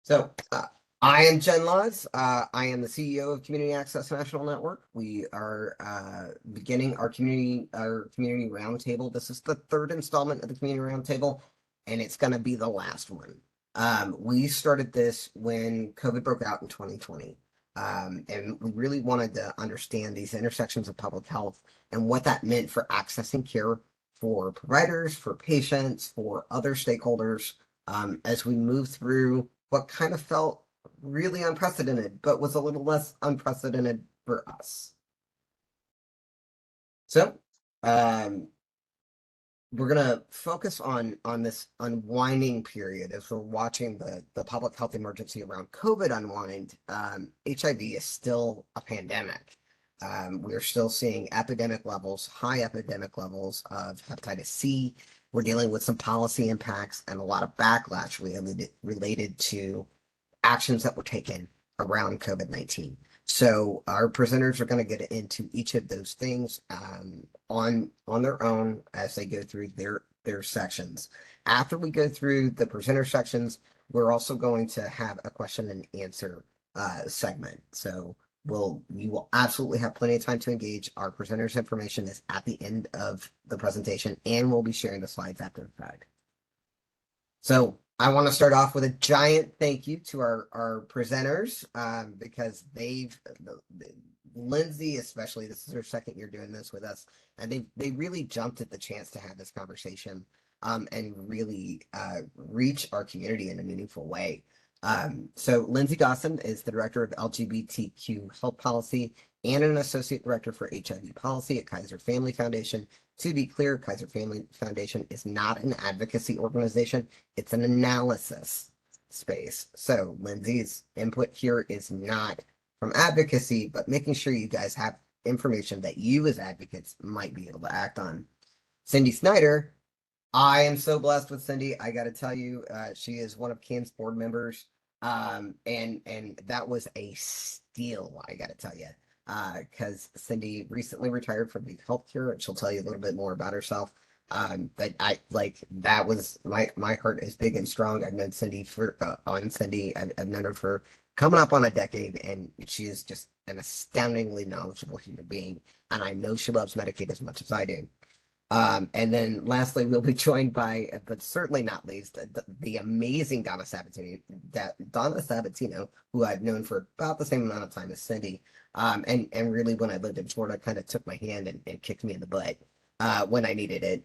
So, I am Jen Laws. I am the CEO of Community Access National Network. We are beginning our community roundtable. This is the third installment of the community roundtable, and it's going to be the last one. We started this when COVID broke out in 2020, and we really wanted to understand these intersections of public health and what that meant for accessing care for providers, for patients, for other stakeholders, as we move through what kind of felt really unprecedented, but was a little less unprecedented for us. So, we're gonna focus on this unwinding period as we're watching the public health emergency around COVID unwind. HIV is still a pandemic. We're still seeing high epidemic levels of hepatitis C. We're dealing with some policy impacts and a lot of backlash related to actions that were taken around COVID-19. So our presenters are going to get into each of those things on their own as they go through their sections. After we go through the presenter sections, we're also going to have a question and answer segment. So you will absolutely have plenty of time to engage. Our presenters' information is at the end of the presentation, and we'll be sharing the slides after the fact. So I want to start off with a giant thank you to our presenters, because Lindsay especially, this is her second year doing this with us, and they really jumped at the chance to have this conversation and really reach our community in a meaningful way. So Lindsay Gosson is the director of LGBTQ health policy and an associate director for HIV policy at Kaiser Family Foundation. To be clear, Kaiser Family Foundation is not an advocacy organization. It's an analysis space. So Lindsay's input here is not from advocacy, but making sure you guys have information that you as advocates might be able to act on. Cindy Snyder, I am so blessed with Cindy. I got to tell you, she is one of CAN's board members, and that was a steal, I got to tell you, because Cindy recently retired from the healthcare, and she'll tell you a little bit more about herself. But that was my heart is big and strong. I've known Cindy I've known her for coming up on a decade, and she is just an astoundingly knowledgeable human being, and I know she loves Medicaid as much as I do. And then lastly, we'll be joined by, but certainly not least, the amazing Donna Sabatino, who I've known for about the same amount of time as Cindy. And really, when I lived in Florida, kind of took my hand and kicked me in the butt when I needed it.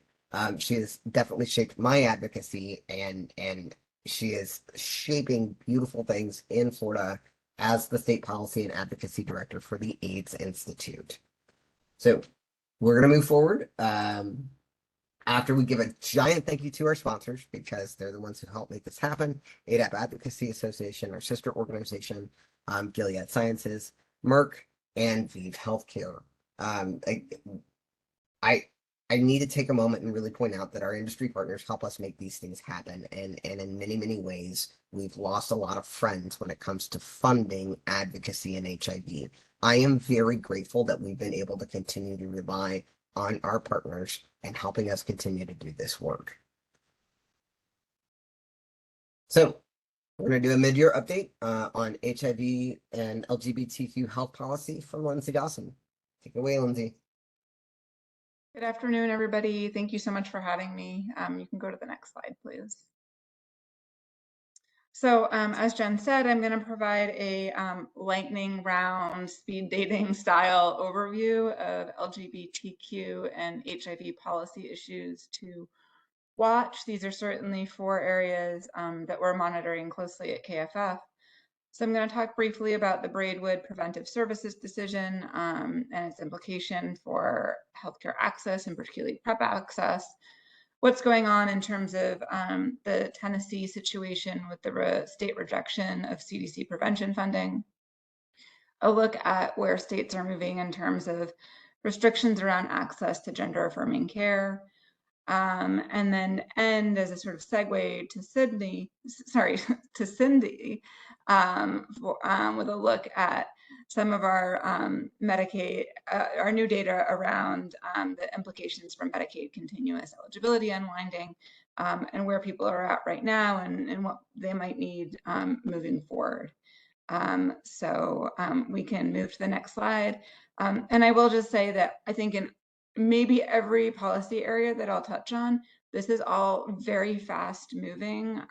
She has definitely shaped my advocacy, and she is shaping beautiful things in Florida as the state policy and advocacy director for the AIDS Institute. So we're going to move forward after we give a giant thank you to our sponsors, because they're the ones who help make this happen. ADAP Advocacy Association, our sister organization, Gilead Sciences, Merck, and Vive Healthcare. I need to take a moment and really point out that our industry partners help us make these things happen. And in many, many ways, we've lost a lot of friends when it comes to funding advocacy in HIV. I am very grateful that we've been able to continue to rely on our partners and helping us continue to do this work. So we're going to do a mid-year update on HIV and LGBTQ health policy from Lindsay Dawson. Take it away, Lindsay. Good afternoon, everybody. Thank you so much for having me. You can go to the next slide, please. So as Jen said, I'm going to provide a lightning round speed dating style overview of LGBTQ and HIV policy issues to watch. These are certainly 4 areas that we're monitoring closely at KFF. So I'm going to talk briefly about the Braidwood Preventive Services decision and its implication for healthcare access, and particularly PrEP access. What's going on in terms of the Tennessee situation with the state rejection of CDC prevention funding. A look at where states are moving in terms of restrictions around access to gender-affirming care. And then end as a sort of segue to Cindy, with a look at some of our Medicaid, our new data around the implications for Medicaid continuous eligibility unwinding, and where people are at right now and what they might need moving forward. We can move to the next slide. And I will just say that I think in maybe every policy area that I'll touch on, this is all very fast moving.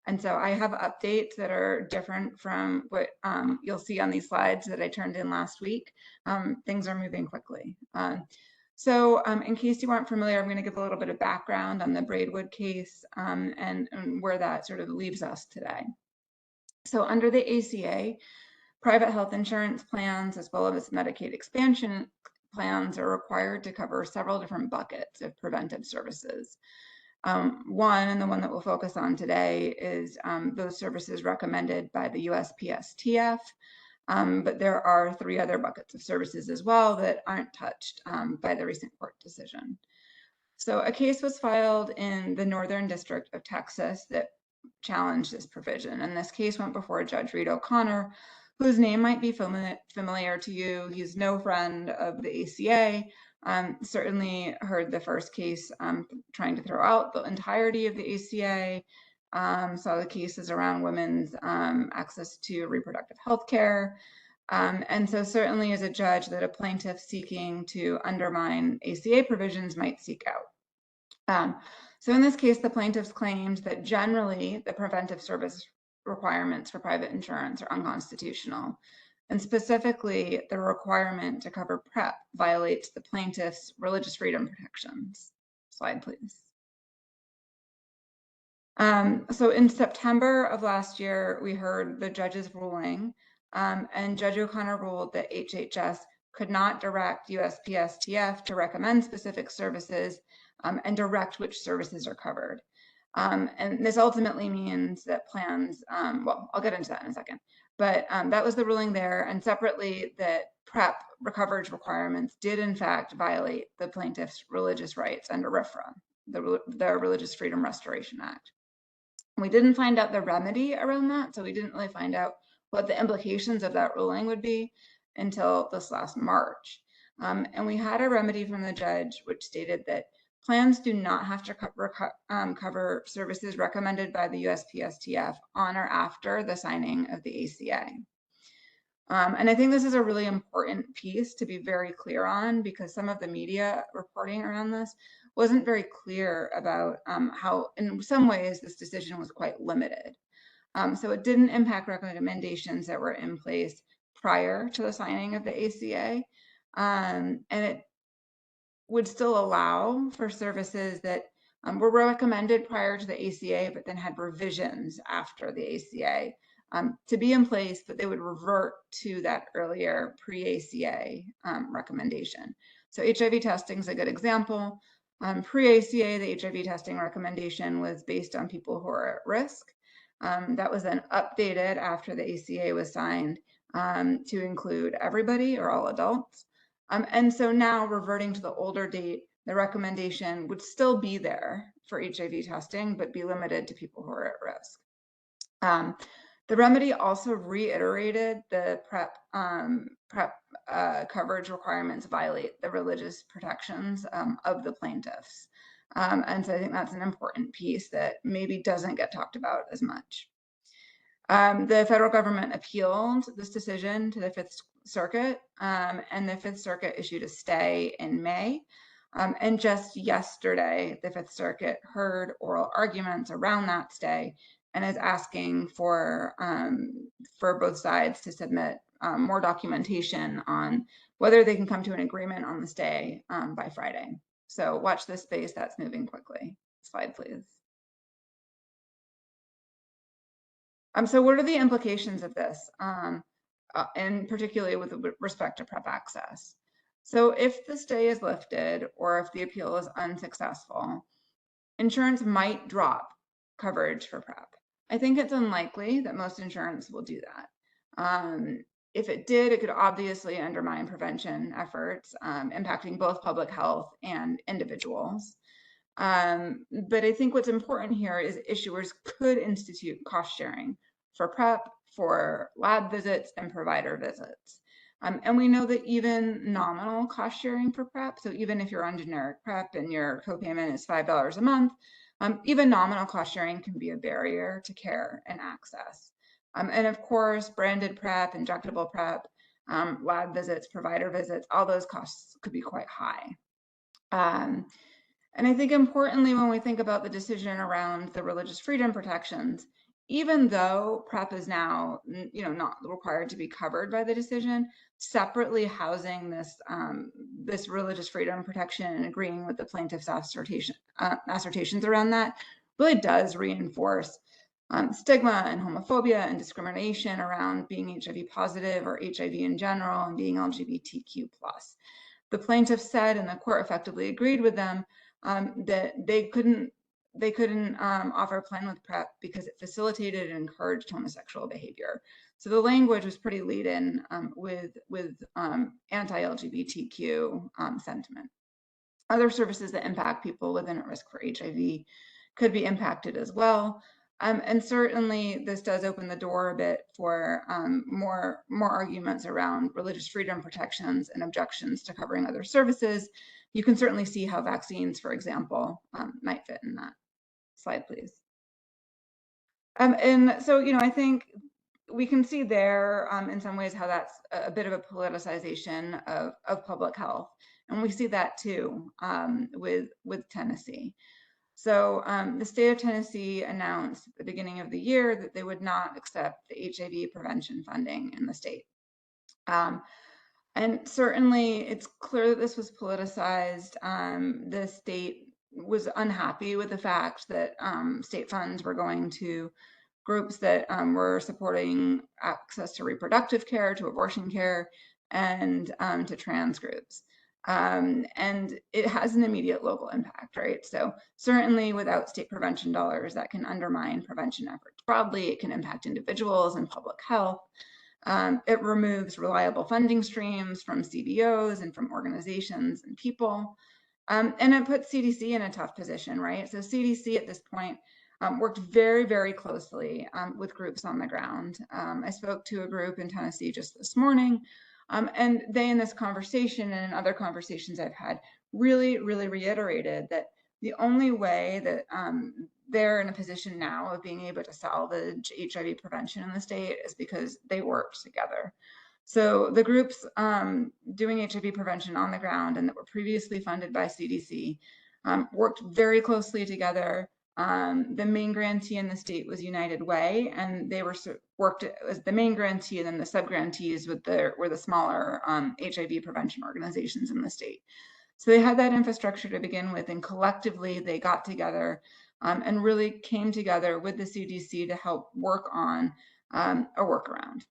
And so I have updates that are different from what you'll see on these slides that I turned in last week. Things are moving quickly. In case you aren't familiar, I'm going to give a little bit of background on the Braidwood case and where that sort of leaves us today. So under the ACA, private health insurance plans, as well as Medicaid expansion plans, are required to cover several different buckets of preventive services. One, and the one that we'll focus on today, is those services recommended by the USPSTF, but there are 3 other buckets of services as well that aren't touched by the recent court decision. So a case was filed in the Northern District of Texas that challenged this provision, and this case went before Judge Reed O'Connor, whose name might be familiar to you. He's no friend of the ACA. Certainly heard the first case trying to throw out the entirety of the ACA. Saw the cases around women's access to reproductive health care. And so certainly as a judge that a plaintiff seeking to undermine ACA provisions might seek out. So in this case, the plaintiffs claimed that generally the preventive service requirements for private insurance are unconstitutional. And specifically, the requirement to cover PrEP violates the plaintiff's religious freedom protections. Slide, please. So in September of last year, we heard the judge's ruling, and Judge O'Connor ruled that HHS could not direct USPSTF to recommend specific services and direct which services are covered. And this ultimately means that plans, well, I'll get into that in a second, but that was the ruling there. And separately, that PrEP coverage requirements did in fact violate the plaintiff's religious rights under RFRA, the Religious Freedom Restoration Act. We didn't find out the remedy around that, so we didn't really find out what the implications of that ruling would be until this last March. And we had a remedy from the judge which stated that plans do not have to cover services recommended by the USPSTF on or after the signing of the ACA. And I think this is a really important piece to be very clear on, because some of the media reporting around this wasn't very clear about how, in some ways, this decision was quite limited. So it didn't impact recommendations that were in place prior to the signing of the ACA. And it would still allow for services that were recommended prior to the ACA, but then had revisions after the ACA to be in place, but they would revert to that earlier pre-ACA recommendation. So HIV testing is a good example. Pre-ACA, the HIV testing recommendation was based on people who are at risk. That was then updated after the ACA was signed to include everybody or all adults. And so now, reverting to the older date, the recommendation would still be there for HIV testing, but be limited to people who are at risk. The remedy also reiterated the PrEP coverage requirements violate the religious protections of the plaintiffs. And so I think that's an important piece that maybe doesn't get talked about as much. The federal government appealed this decision to the Fifth Circuit, and the Fifth Circuit issued a stay in May. And just yesterday, the Fifth Circuit heard oral arguments around that stay and is asking for both sides to submit more documentation on whether they can come to an agreement on the stay by Friday. So watch this space, that's moving quickly. Slide, please. So what are the implications of this, and particularly with respect to PrEP access? So if the stay is lifted or if the appeal is unsuccessful, insurance might drop coverage for PrEP. I think it's unlikely that most insurance will do that. If it did, it could obviously undermine prevention efforts, impacting both public health and individuals. But I think what's important here is issuers could institute cost sharing for PrEP, for lab visits, and provider visits. And we know that even nominal cost sharing for PrEP, so even if you're on generic PrEP and your copayment is $5 a month, Even nominal cost sharing can be a barrier to care and access. And of course, branded PrEP, injectable PrEP, lab visits, provider visits, all those costs could be quite high. And I think importantly, when we think about the decision around the religious freedom protections, even though PrEP is now, not required to be covered by the decision, separately housing this religious freedom protection and agreeing with the plaintiff's assertions around that really does reinforce stigma and homophobia and discrimination around being HIV positive or HIV in general and being LGBTQ+. The plaintiffs said, and the court effectively agreed with them, that they couldn't offer a plan with PrEP because it facilitated and encouraged homosexual behavior. So the language was pretty lead-in with anti-LGBTQ sentiment. Other services that impact people living at risk for HIV could be impacted as well. And certainly this does open the door a bit for more arguments around religious freedom protections and objections to covering other services. You can certainly see how vaccines, for example, might fit in that. Slide, please. And so, I think we can see there in some ways how that's a bit of a politicization of public health. And we see that too with Tennessee. So the state of Tennessee announced at the beginning of the year that they would not accept the HIV prevention funding in the state. And certainly it's clear that this was politicized. The state was unhappy with the fact that state funds were going to groups that were supporting access to reproductive care, to abortion care, and to trans groups. And it has an immediate local impact, right? So certainly without state prevention dollars, that can undermine prevention efforts broadly. It can impact individuals and public health. It removes reliable funding streams from CBOs and from organizations and people. And it puts CDC in a tough position, right? So CDC at this point worked very, very closely with groups on the ground. I spoke to a group in Tennessee just this morning, and they, in this conversation and in other conversations I've had, really, really reiterated that the only way that they're in a position now of being able to salvage HIV prevention in the state is because they worked together. So the groups doing HIV prevention on the ground and that were previously funded by CDC worked very closely together. The main grantee in the state was United Way, and they worked as the main grantee, and then the sub-grantees were the smaller HIV prevention organizations in the state. So they had that infrastructure to begin with, and collectively they got together and really came together with the CDC to help work on a workaround.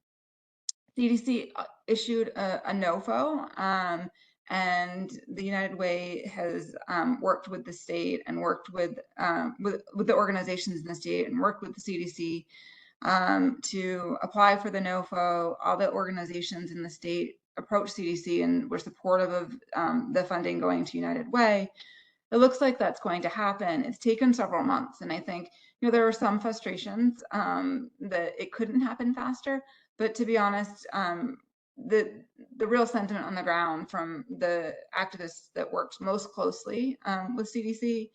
CDC issued a NOFO, and the United Way has worked with the state and worked with the organizations in the state and worked with the CDC to apply for the NOFO. All the organizations in the state approached CDC and were supportive of the funding going to United Way. It looks like that's going to happen. It's taken several months, and I think there are some frustrations that it couldn't happen faster. But to be honest, the real sentiment on the ground from the activists that worked most closely with CDC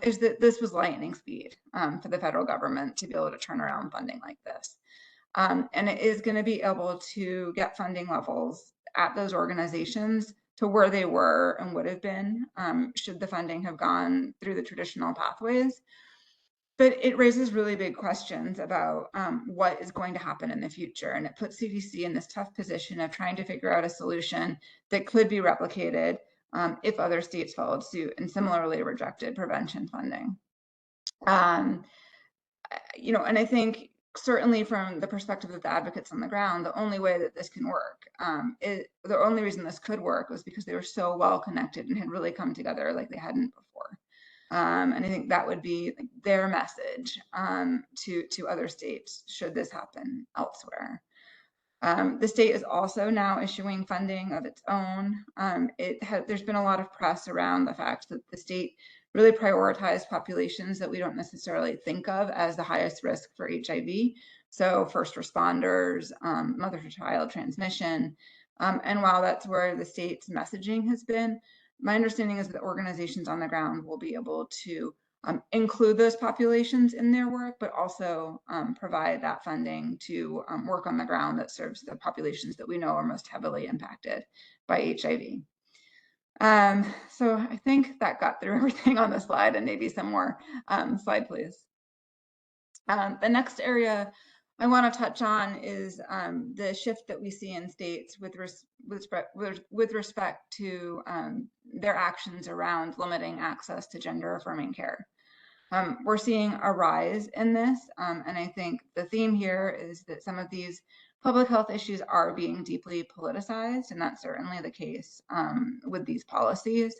is that this was lightning speed for the federal government to be able to turn around funding like this. And it is going to be able to get funding levels at those organizations to where they were and would have been should the funding have gone through the traditional pathways. But it raises really big questions about what is going to happen in the future. And it puts CDC in this tough position of trying to figure out a solution that could be replicated if other states followed suit and similarly rejected prevention funding. And I think certainly from the perspective of the advocates on the ground, the only way that this can work, the only reason this could work was because they were so well connected and had really come together like they hadn't before. And I think that would be their message to other states should this happen elsewhere. The state is also now issuing funding of its own. There's been a lot of press around the fact that the state really prioritized populations that we don't necessarily think of as the highest risk for HIV. So first responders, mother-to-child transmission. And while that's where the state's messaging has been, my understanding is that organizations on the ground will be able to include those populations in their work, but also provide that funding to work on the ground that serves the populations that we know are most heavily impacted by HIV. So I think that got through everything on the slide, and maybe some more. Slide, please. The next area I want to touch on is the shift that we see in states with respect to their actions around limiting access to gender-affirming care. We're seeing a rise in this, and I think the theme here is that some of these public health issues are being deeply politicized, and that's certainly the case with these policies.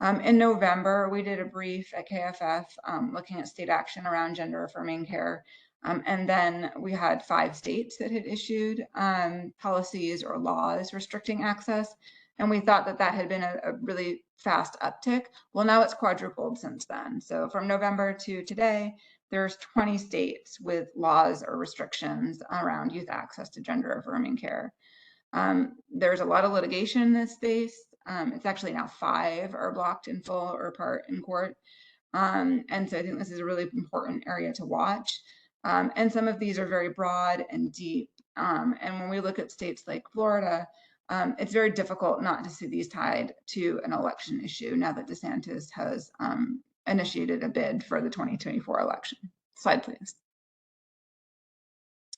In November, we did a brief at KFF looking at state action around gender-affirming care. And then we had 5 states that had issued policies or laws restricting access. And we thought that that had been a really fast uptick. Well, now it's quadrupled since then. So from November to today, there's 20 states with laws or restrictions around youth access to gender-affirming care. There's a lot of litigation in this space. It's actually now 5 are blocked in full or part in court. And so I think this is a really important area to watch. And some of these are very broad and deep. And when we look at states like Florida, it's very difficult not to see these tied to an election issue now that DeSantis has initiated a bid for the 2024 election. Slide, please.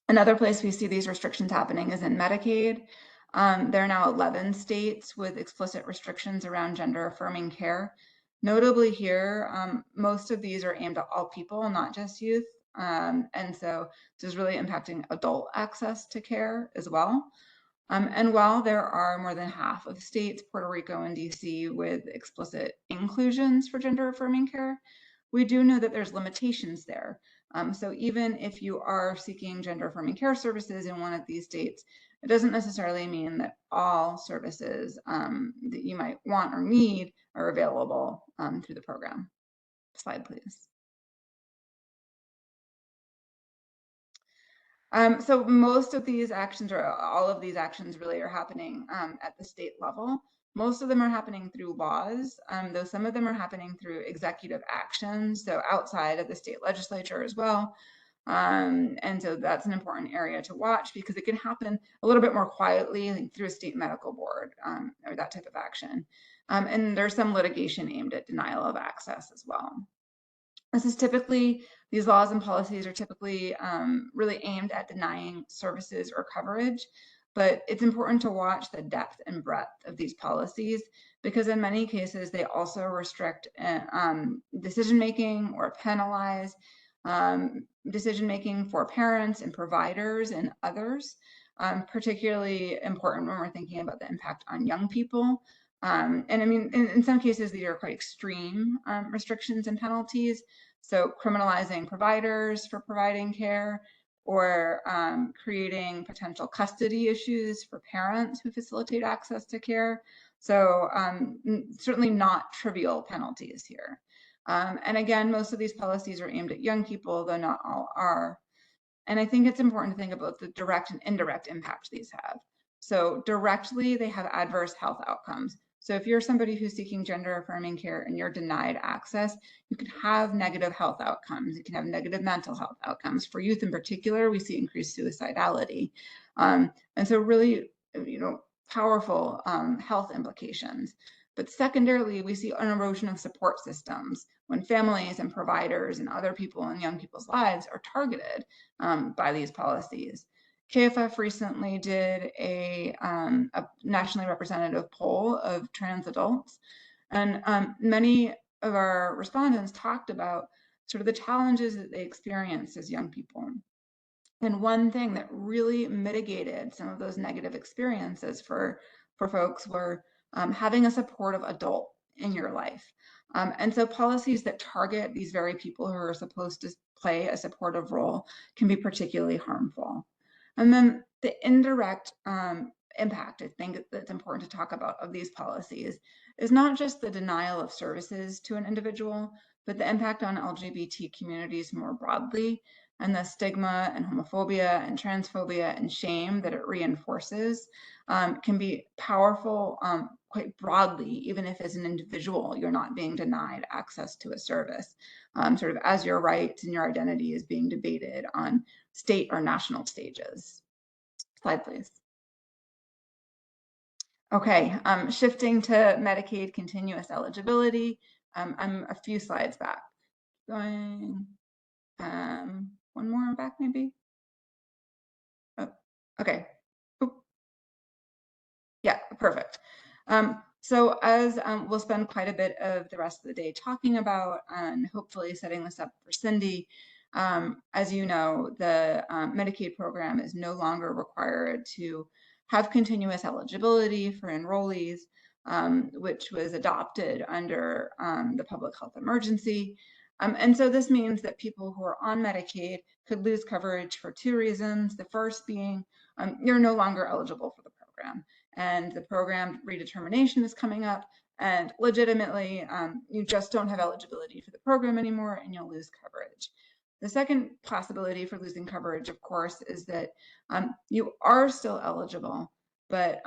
Another place we see these restrictions happening is in Medicaid. There are now 11 states with explicit restrictions around gender-affirming care. Notably here, most of these are aimed at all people, not just youth. And so this is really impacting adult access to care as well. And while there are more than half of states, Puerto Rico and DC, with explicit inclusions for gender-affirming care, we do know that there's limitations there. So even if you are seeking gender-affirming care services in one of these states, it doesn't necessarily mean that all services that you might want or need are available through the program. Slide, please. So most of these actions, or all of these actions, really are happening at the state level. Most of them are happening through laws, though some of them are happening through executive actions, so outside of the state legislature as well. And so that's an important area to watch because it can happen a little bit more quietly, like through a state medical board or that type of action. And there's some litigation aimed at denial of access as well. This is typically, these laws and policies are typically really aimed at denying services or coverage, but it's important to watch the depth and breadth of these policies because in many cases they also restrict decision-making or penalize decision-making for parents and providers and others, particularly important when we're thinking about the impact on young people. And I mean, in some cases, these are quite extreme restrictions and penalties. So criminalizing providers for providing care or creating potential custody issues for parents who facilitate access to care. So certainly not trivial penalties here. And again, most of these policies are aimed at young people, though not all are. And I think it's important to think about the direct and indirect impact these have. So directly, they have adverse health outcomes. So if you're somebody who's seeking gender-affirming care and you're denied access, you can have negative health outcomes. You can have negative mental health outcomes. For youth in particular, we see increased suicidality. And so really, powerful health implications. But secondarily, we see an erosion of support systems when families and providers and other people in young people's lives are targeted by these policies. KFF recently did a nationally representative poll of trans adults, and many of our respondents talked about sort of the challenges that they experienced as young people. And one thing that really mitigated some of those negative experiences for folks were having a supportive adult in your life. And so policies that target these very people who are supposed to play a supportive role can be particularly harmful. And then the indirect impact, I think that's important to talk about, of these policies is not just the denial of services to an individual, but the impact on LGBT communities more broadly. and the stigma and homophobia and transphobia and shame that it reinforces can be powerful quite broadly, even if as an individual you're not being denied access to a service, sort of as your rights and your identity is being debated on state or national stages. Slide, please. Okay, shifting to Medicaid continuous eligibility. I'm a few slides back. Going one more back, maybe. Oh, okay. Oop. Yeah, perfect. So as we'll spend quite a bit of the rest of the day talking about and hopefully setting this up for Cindy, as you know, the Medicaid program is no longer required to have continuous eligibility for enrollees, which was adopted under the public health emergency. And so this means that people who are on Medicaid could lose coverage for two reasons. The first being you're no longer eligible for the program, and the program redetermination is coming up, and legitimately you just don't have eligibility for the program anymore and you'll lose coverage. The second possibility for losing coverage, of course, is that you are still eligible, but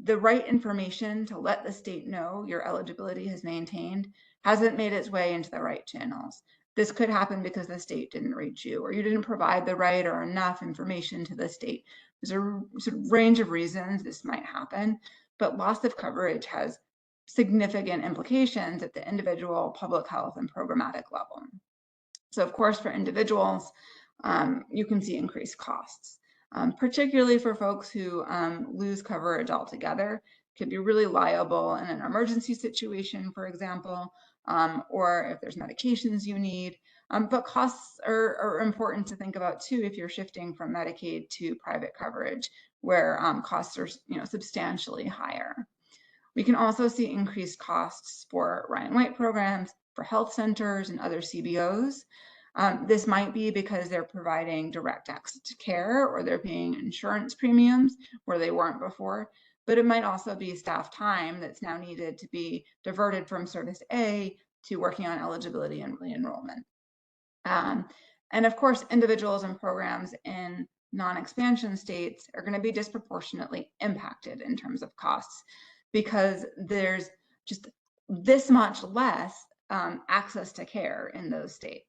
the right information to let the state know your eligibility has maintained hasn't made its way into the right channels. This could happen because the state didn't reach you, or you didn't provide the right or enough information to the state. There's a sort of range of reasons this might happen, but loss of coverage has significant implications at the individual, public health, and programmatic level. So of course, for individuals, you can see increased costs, particularly for folks who lose coverage altogether. Could be really liable in an emergency situation, for example, or if there's medications you need. But costs are important to think about too if you're shifting from Medicaid to private coverage, where costs are substantially higher. We can also see increased costs for Ryan White programs, for health centers and other CBOs. This might be because they're providing direct access to care, or they're paying insurance premiums where they weren't before, but it might also be staff time that's now needed to be diverted from Service A to working on eligibility and re-enrollment. And of course, individuals and programs in non-expansion states are going to be disproportionately impacted in terms of costs, because there's just this much less access to care in those states.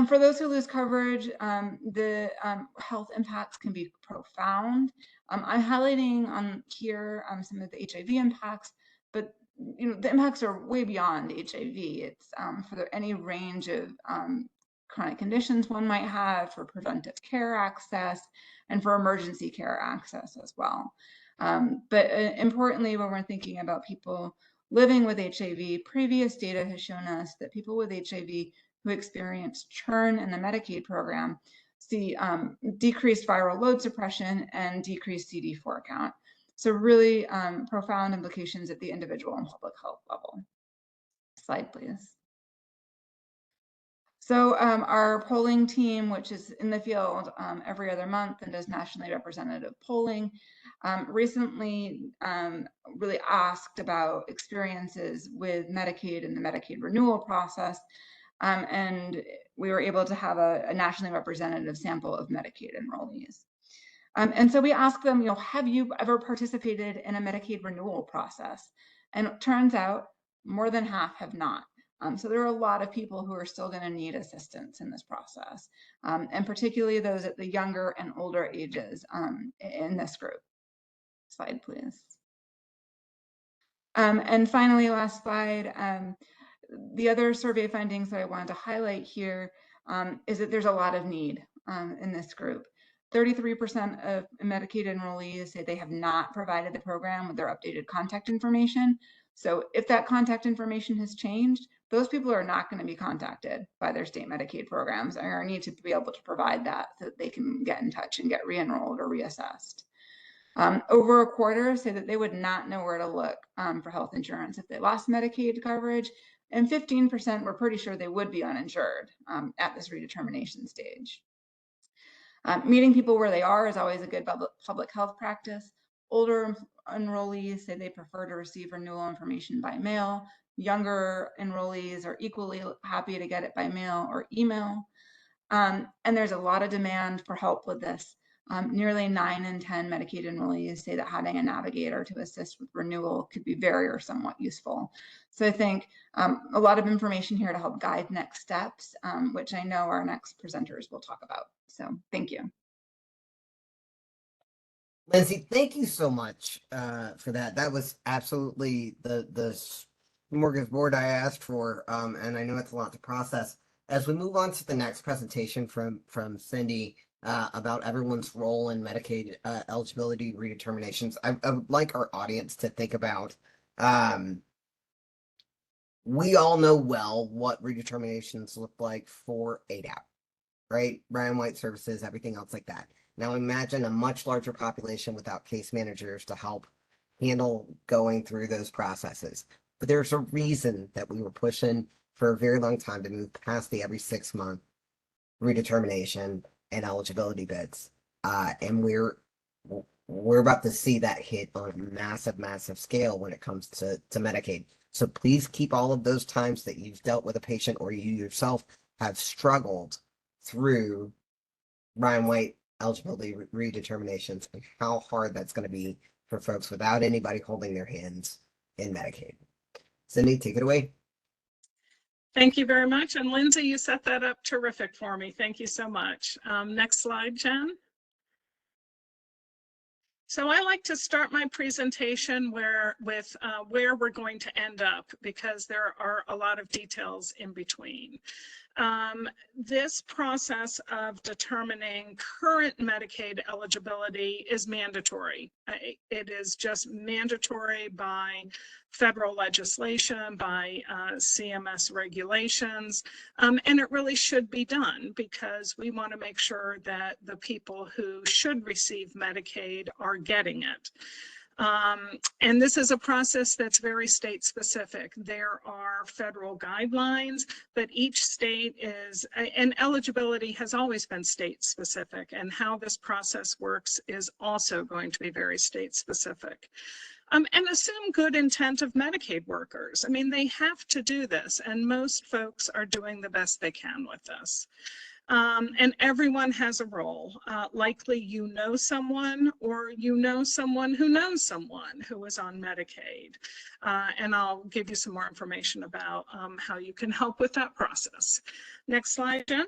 For those who lose coverage, the health impacts can be profound. I'm highlighting on here some of the HIV impacts, but the impacts are way beyond HIV. It's for any range of chronic conditions one might have, for preventive care access, and for emergency care access as well. But importantly, when we're thinking about people living with HIV, previous data has shown us that people with HIV who experience churn in the Medicaid program see decreased viral load suppression and decreased CD4 count. So really profound implications at the individual and public health level. Slide, please. So our polling team, which is in the field every other month and does nationally representative polling, recently really asked about experiences with Medicaid and the Medicaid renewal process. And we were able to have a nationally representative sample of Medicaid enrollees. And so we asked them, have you ever participated in a Medicaid renewal process? And it turns out more than half have not. So there are a lot of people who are still going to need assistance in this process, and particularly those at the younger and older ages in this group. Slide, please. And finally, last slide. The other survey findings that I wanted to highlight here is that there's a lot of need in this group. 33% of Medicaid enrollees say they have not provided the program with their updated contact information. So if that contact information has changed, those people are not going to be contacted by their state Medicaid programs, or need to be able to provide that so that they can get in touch and get re-enrolled or reassessed. Over a quarter say that they would not know where to look for health insurance if they lost Medicaid coverage, and 15% were pretty sure they would be uninsured at this redetermination stage. Meeting people where they are is always a good public health practice. Older enrollees say they prefer to receive renewal information by mail. Younger enrollees are equally happy to get it by mail or email. And there's a lot of demand for help with this. Nearly 9 in 10 Medicaid enrollees say that having a navigator to assist with renewal could be very or somewhat useful. So I think a lot of information here to help guide next steps, which I know our next presenters will talk about. So thank you. Lindsay, thank you so much for that. That was absolutely the smorgasbord I asked for, and I know it's a lot to process. As we move on to the next presentation from Cindy about everyone's role in Medicaid eligibility redeterminations, I would like our audience to think about. We all know well what redeterminations look like for ADAP, right? Ryan White services, everything else like that. Now imagine a much larger population without case managers to help handle going through those processes. But there's a reason that we were pushing for a very long time to move past the every 6 month redetermination and eligibility bids. And we're about to see that hit on a massive, massive scale when it comes to Medicaid. So please keep all of those times that you've dealt with a patient or you yourself have struggled through Ryan White eligibility redeterminations and how hard that's going to be for folks without anybody holding their hands in Medicaid. Cindy, take it away. Thank you very much. And Lindsay, you set that up terrific for me. Thank you so much. Next slide, Jen. So I like to start my presentation with where we're going to end up, because there are a lot of details in between. This process of determining current Medicaid eligibility is mandatory. It is just mandatory by federal legislation, by CMS regulations, and it really should be done because we want to make sure that the people who should receive Medicaid are getting it. And this is a process that's very state specific. There are federal guidelines, but each state is, and eligibility has always been state specific, and how this process works is also going to be very state specific. And assume good intent of Medicaid workers. I mean, they have to do this, and most folks are doing the best they can with this. And everyone has a role. Likely you know someone, or you know someone who is on Medicaid. And I'll give you some more information about how you can help with that process. Next slide, Jen.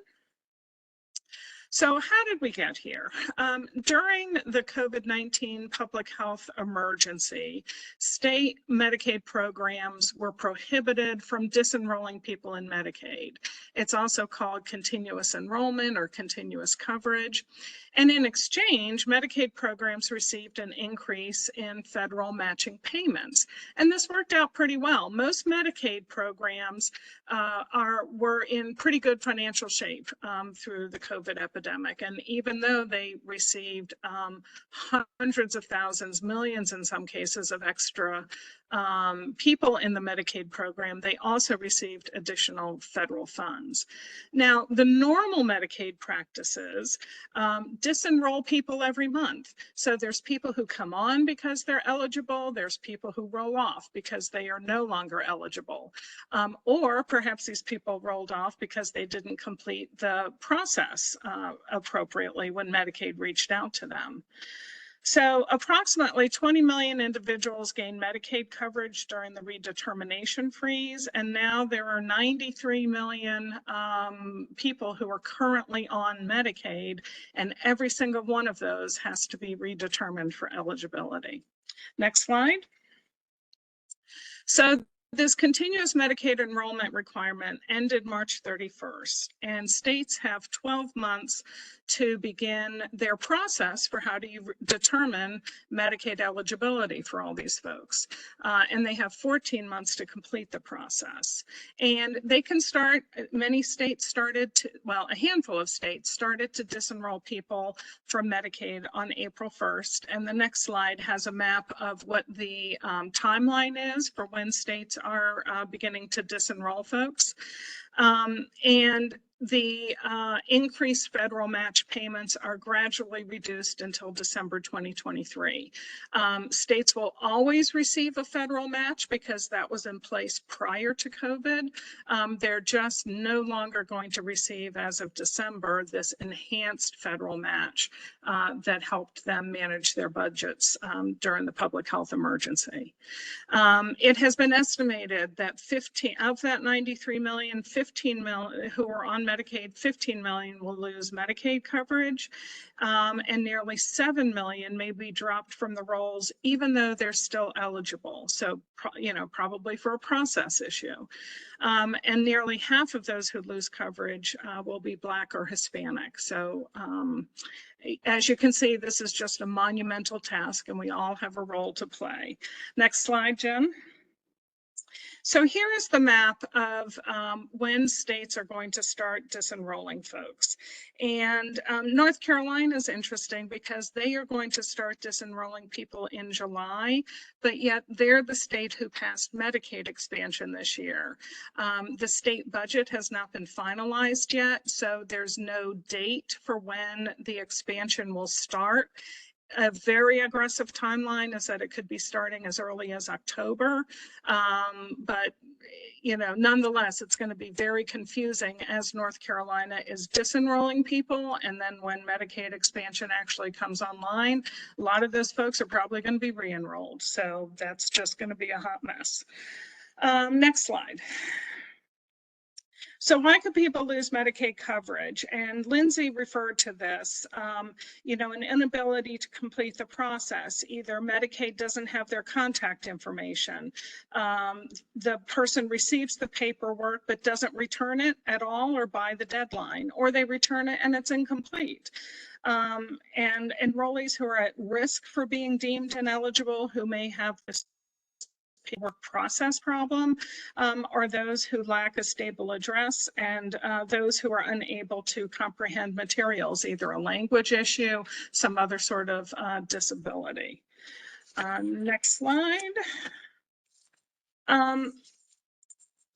So how did we get here? During the COVID-19 public health emergency, state Medicaid programs were prohibited from disenrolling people in Medicaid. It's also called continuous enrollment or continuous coverage. And in exchange, Medicaid programs received an increase in federal matching payments. And this worked out pretty well. Most Medicaid programs were in pretty good financial shape through the COVID epidemic. And even though they received hundreds of thousands, millions in some cases of extra people in the Medicaid program, they also received additional federal funds. Now, the normal Medicaid practices disenroll people every month. So there's people who come on because they're eligible. There's people who roll off because they are no longer eligible. Or perhaps these people rolled off because they didn't complete the process appropriately when Medicaid reached out to them. So approximately 20 million individuals gained Medicaid coverage during the redetermination freeze, and now there are 93 million people who are currently on Medicaid, and every single one of those has to be redetermined for eligibility. Next slide. So this continuous Medicaid enrollment requirement ended March 31st, and states have 12 months to begin their process for how do you determine Medicaid eligibility for all these folks. And they have 14 months to complete the process. And they can start, many states started to, well, a handful of states started to disenroll people from Medicaid on April 1st. And the next slide has a map of what the timeline is for when states are beginning to disenroll folks. And the increased federal match payments are gradually reduced until December 2023. States will always receive a federal match because that was in place prior to COVID. They're just no longer going to receive, as of December, this enhanced federal match that helped them manage their budgets during the public health emergency. It has been estimated that 15 of that 93 million, 15 million who are on Medicaid, 15 million will lose Medicaid coverage, and nearly 7 million may be dropped from the rolls, even though they're still eligible. So, probably for a process issue. And nearly half of those who lose coverage will be Black or Hispanic. So, as you can see, this is just a monumental task, and we all have a role to play. Next slide, Jen. So here is the map of when states are going to start disenrolling folks. And North Carolina is interesting because they are going to start disenrolling people in July, but yet they're the state who passed Medicaid expansion this year. The state budget has not been finalized yet, so there's no date for when the expansion will start. A very aggressive timeline is that it could be starting as early as October, but nonetheless, it's going to be very confusing as North Carolina is disenrolling people, and then when Medicaid expansion actually comes online, a lot of those folks are probably going to be re-enrolled, so that's just going to be a hot mess. Next slide. So why could people lose Medicaid coverage? And Lindsay referred to this, an inability to complete the process. Either Medicaid doesn't have their contact information, the person receives the paperwork but doesn't return it at all or by the deadline, or they return it and it's incomplete. And enrollees who are at risk for being deemed ineligible, who may have this paperwork process problem, are those who lack a stable address, and those who are unable to comprehend materials, either a language issue, some other sort of disability. Next slide.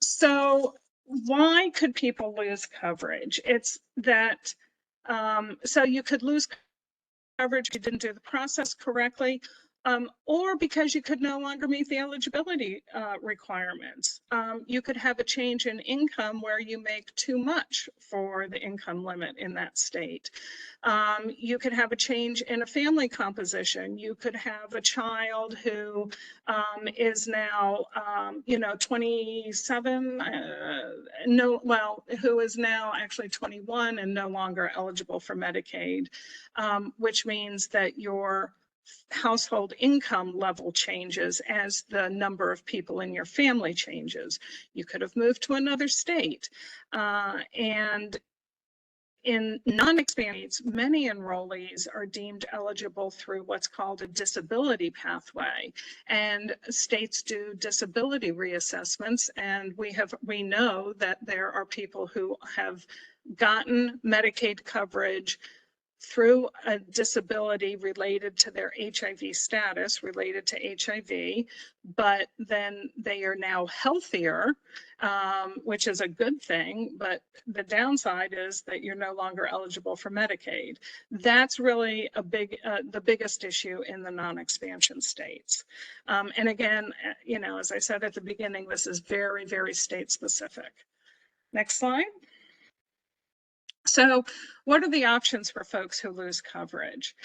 So why could people lose coverage? It's that, so you could lose coverage if you didn't do the process correctly, or because you could no longer meet the eligibility requirements. You could have a change in income where you make too much for the income limit in that state. You could have a change in a family composition. You could have a child who is now, 27, who is now actually 21 and no longer eligible for Medicaid, which means that your household income level changes as the number of people in your family changes. You could have moved to another state. And in non-expanded states, many enrollees are deemed eligible through what's called a disability pathway. And states do disability reassessments, and we know that there are people who have gotten Medicaid coverage through a disability related to their HIV status, related to HIV, but then they are now healthier, which is a good thing, but the downside is that you're no longer eligible for Medicaid. That's really the biggest issue in the non-expansion states. And again, as I said at the beginning, this is very, very state specific. Next slide. So what are the options for folks who lose coverage?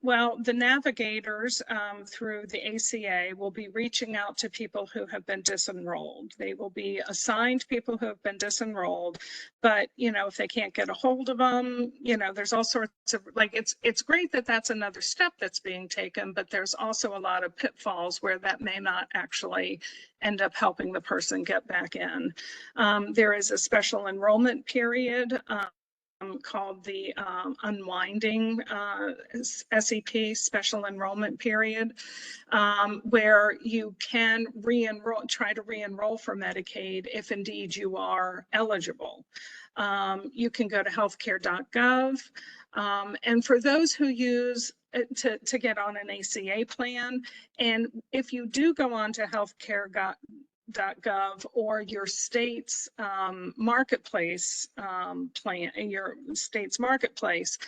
Well, the navigators through the ACA will be reaching out to people who have been disenrolled. They will be assigned people who have been disenrolled, but if they can't get a hold of them, there's all sorts of, it's great that that's another step that's being taken, but there's also a lot of pitfalls where that may not actually end up helping the person get back in. There is a special enrollment period called the unwinding SEP, special enrollment period, where you can try to re-enroll for Medicaid if indeed you are eligible. You can go to healthcare.gov. And for those who use to get on an ACA plan, and if you do go on to healthcare.gov, healthcare.gov or your state's marketplace plan, your state's marketplace,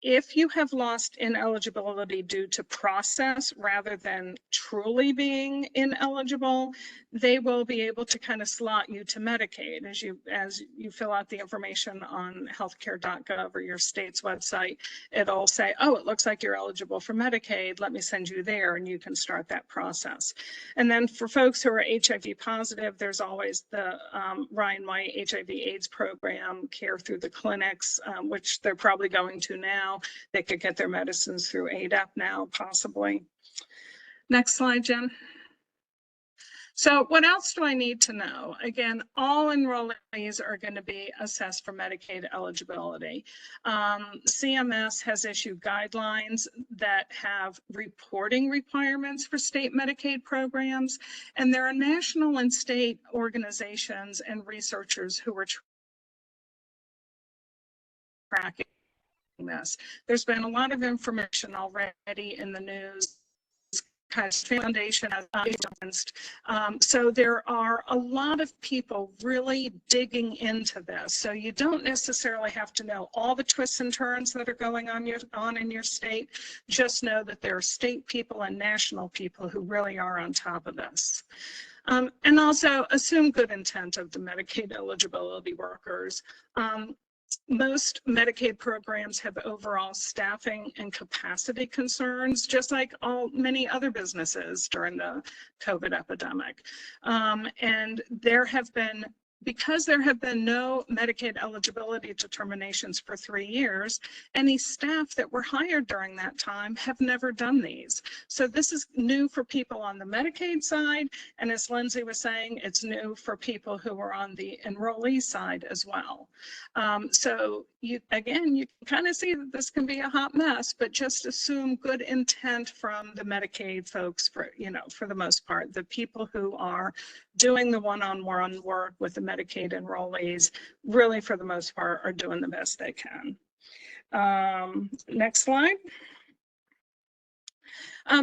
if you have lost ineligibility due to process rather than truly being ineligible, they will be able to kind of slot you to Medicaid as you fill out the information on healthcare.gov or your state's website. It'll say, oh, it looks like you're eligible for Medicaid. Let me send you there, and you can start that process. And then for folks who are HIV positive, there's always the Ryan White HIV/AIDS program, care through the clinics, which they're probably going to now. They could get their medicines through ADAP now, possibly. Next slide, Jen. So what else do I need to know? Again, all enrollees are going to be assessed for Medicaid eligibility. CMS has issued guidelines that have reporting requirements for state Medicaid programs, and there are national and state organizations and researchers who are tracking this. There's been a lot of information already in the news. Foundation so there are a lot of people really digging into this. So you don't necessarily have to know all the twists and turns that are going on in your state. Just know that there are state people and national people who really are on top of this. And also assume good intent of the Medicaid eligibility workers. Most Medicaid programs have overall staffing and capacity concerns, just like many other businesses during the COVID epidemic. And because there have been no Medicaid eligibility determinations for 3 years, any staff that were hired during that time have never done these. So this is new for people on the Medicaid side, and as Lindsay was saying, it's new for people who are on the enrollee side as well. So you can kind of see that this can be a hot mess, but just assume good intent from the Medicaid folks for the most part. The people who are doing the one-on-one work with the Medicaid enrollees, really for the most part, are doing the best they can. Next slide.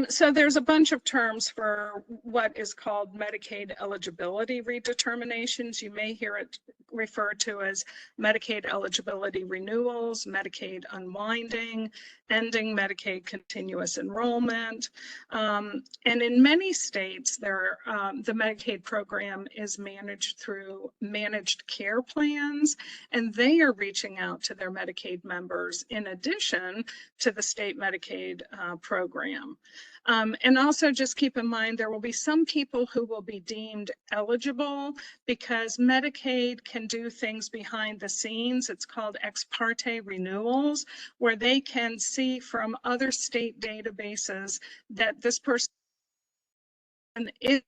So there's a bunch of terms for what is called Medicaid eligibility redeterminations. You may hear it referred to as Medicaid eligibility renewals, Medicaid unwinding, ending Medicaid continuous enrollment. And in many states, the Medicaid program is managed through managed care plans, and they are reaching out to their Medicaid members in addition to the state Medicaid program. And also just keep in mind, there will be some people who will be deemed eligible because Medicaid can do things behind the scenes. It's called ex parte renewals, where they can see from other state databases that this person is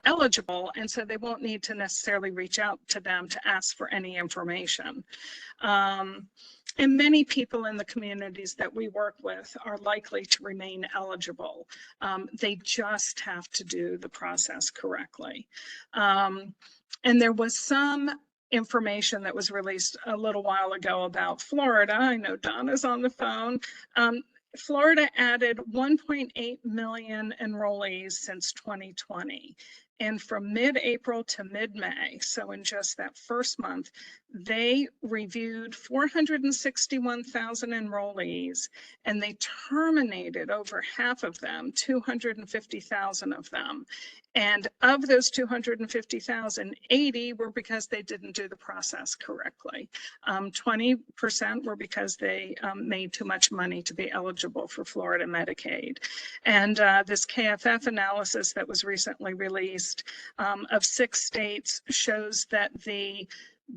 eligible, and so they won't need to necessarily reach out to them to ask for any information. And many people in the communities that we work with are likely to remain eligible. They just have to do the process correctly. And there was some information that was released a little while ago about Florida. I know Donna's on the phone. Florida added 1.8 million enrollees since 2020. And from mid-April to mid-May, so in just that first month, they reviewed 461,000 enrollees, and they terminated over half of them, 250,000 of them. And of those 250,000, 80 were because they didn't do the process correctly. 20% were because they made too much money to be eligible for Florida Medicaid. And this KFF analysis that was recently released of 6 states shows that the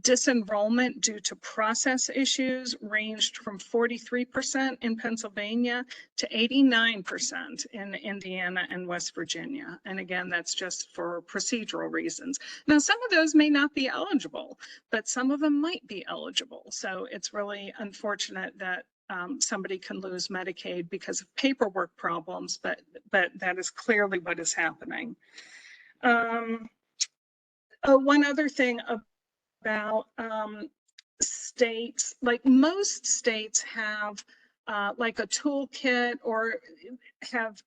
disenrollment due to process issues ranged from 43% in Pennsylvania to 89% in Indiana and West Virginia. And again, that's just for procedural reasons. Now, some of those may not be eligible, but some of them might be eligible. So it's really unfortunate that somebody can lose Medicaid because of paperwork problems, but that is clearly what is happening. One other thing about states, like most states have like a toolkit, or have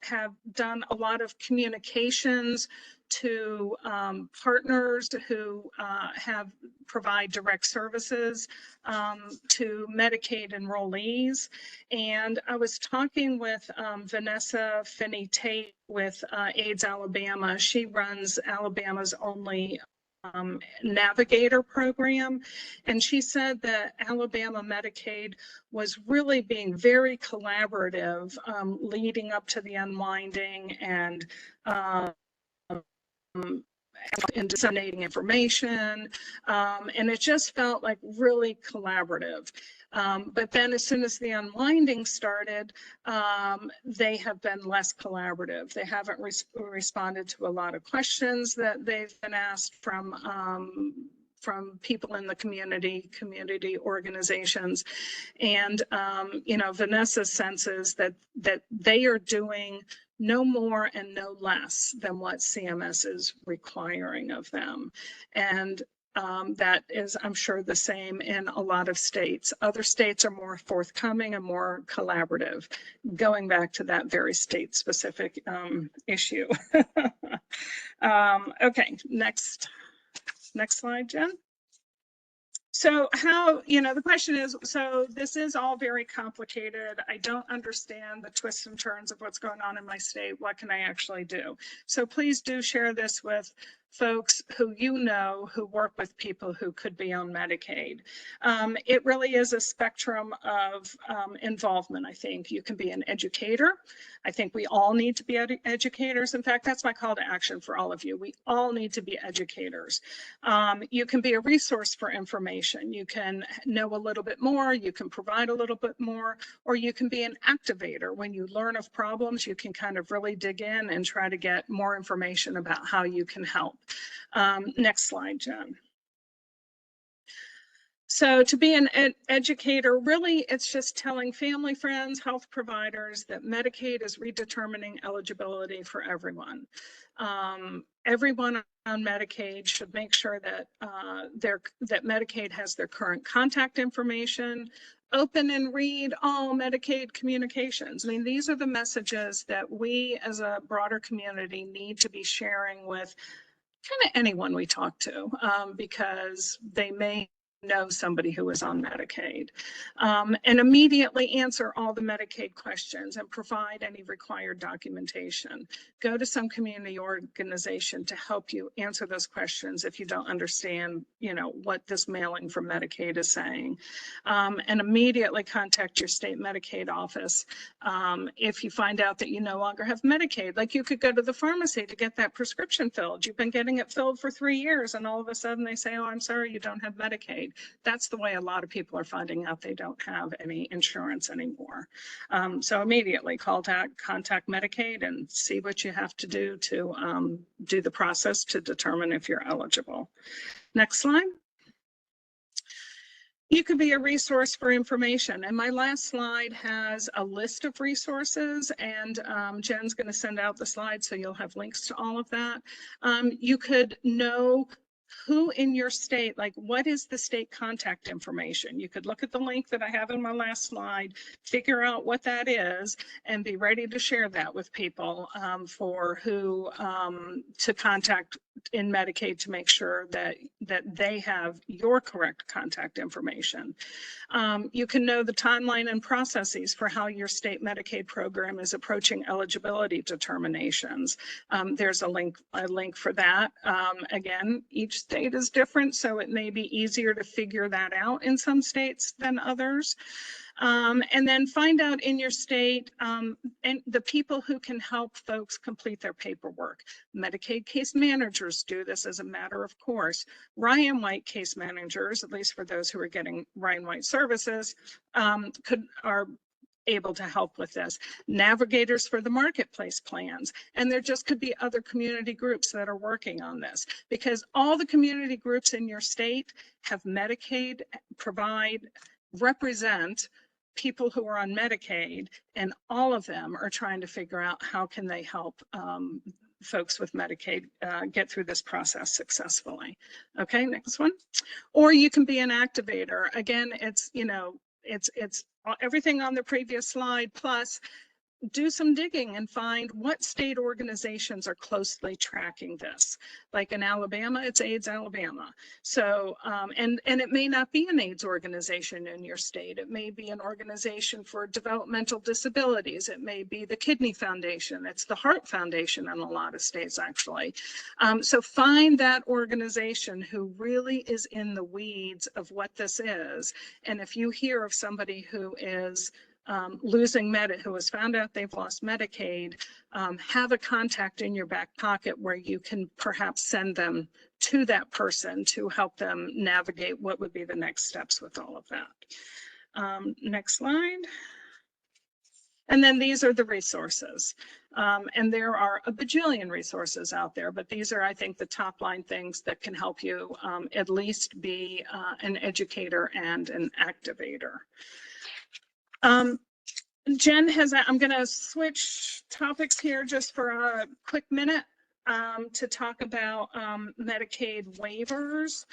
done a lot of communications to partners who provide direct services to Medicaid enrollees. And I was talking with Vanessa Finney-Tate with AIDS Alabama. She runs Alabama's only navigator program, and she said that Alabama Medicaid was really being very collaborative leading up to the unwinding and in disseminating information, and it just felt like really collaborative. But then as soon as the unwinding started, they have been less collaborative. They haven't responded to a lot of questions that they've been asked from people in the community organizations. And, you know, Vanessa's sense is that they are doing no more and no less than what CMS is requiring of them. And that is, I'm sure, the same in a lot of states. Other states are more forthcoming and more collaborative, going back to that very state-specific issue. Okay, next slide, Jen. So how, you know, the question is, so this is all very complicated. I don't understand the twists and turns of what's going on in my state. What can I actually do? So please do share this with folks who you know who work with people who could be on Medicaid. It really is a spectrum of involvement, I think. You can be an educator. I think we all need to be educators. In fact, that's my call to action for all of you. We all need to be educators. You can be a resource for information. You can know a little bit more, you can provide a little bit more, or you can be an activator. When you learn of problems, you can kind of really dig in and try to get more information about how you can help. Next slide, Jen. So to be an educator, really, it's just telling family, friends, health providers that Medicaid is redetermining eligibility for everyone. Everyone on Medicaid should make sure that that Medicaid has their current contact information. Open and read all Medicaid communications. I mean, these are the messages that we as a broader community need to be sharing with kind of anyone we talk to, because they may know somebody who is on Medicaid, and immediately answer all the Medicaid questions and provide any required documentation. Go to some community organization to help you answer those questions if you don't understand, you know, what this mailing from Medicaid is saying, and immediately contact your state Medicaid office if you find out that you no longer have Medicaid. Like, you could go to the pharmacy to get that prescription filled. You've been getting it filled for 3 years, and all of a sudden they say, oh, I'm sorry, you don't have Medicaid. That's the way a lot of people are finding out they don't have any insurance anymore. So immediately contact Medicaid and see what you have to do the process to determine if you're eligible. Next slide. You could be a resource for information. And my last slide has a list of resources, and Jen's going to send out the slides so you'll have links to all of that. You could know who in your state, like, what is the state contact information? You could look at the link that I have in my last slide, figure out what that is, and be ready to share that with people for who to contact in Medicaid to make sure that they have your correct contact information. You can know the timeline and processes for how your state Medicaid program is approaching eligibility determinations. There's a link for that. Again, each state is different, so it may be easier to figure that out in some states than others. And then find out in your state and the people who can help folks complete their paperwork. Medicaid case managers do this as a matter of course. Ryan White case managers, at least for those who are getting Ryan White services, are able to help with this. Navigators for the marketplace plans. And there just could be other community groups that are working on this, because all the community groups in your state have Medicaid, represent people who are on Medicaid, and all of them are trying to figure out how can they help folks with Medicaid get through this process successfully. Okay, next one. Or you can be an activator. Again, it's, you know, it's everything on the previous slide, plus do some digging and find what state organizations are closely tracking this. Like in Alabama, it's AIDS Alabama. So, and it may not be an AIDS organization in your state. It may be an organization for developmental disabilities. It may be the Kidney Foundation. It's the Heart Foundation in a lot of states, actually. So find that organization who really is in the weeds of what this is. And if you hear of somebody who is who has found out they've lost Medicaid, have a contact in your back pocket where you can perhaps send them to that person to help them navigate what would be the next steps with all of that. Next slide. And then these are the resources. And there are a bajillion resources out there, but these are, I think, the top line things that can help you at least be an educator and an activator. Jen I'm going to switch topics here just for a quick minute to talk about Medicaid waivers.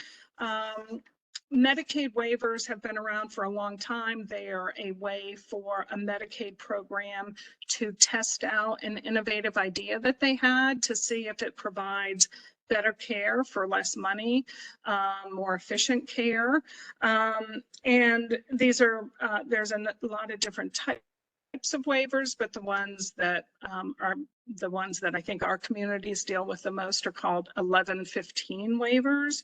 Medicaid waivers have been around for a long time. They are a way for a Medicaid program to test out an innovative idea that they had to see if it provides better care for less money, more efficient care. And these are, there's a lot of different types of waivers, but the ones that are the ones that I think our communities deal with the most are called 1115 waivers.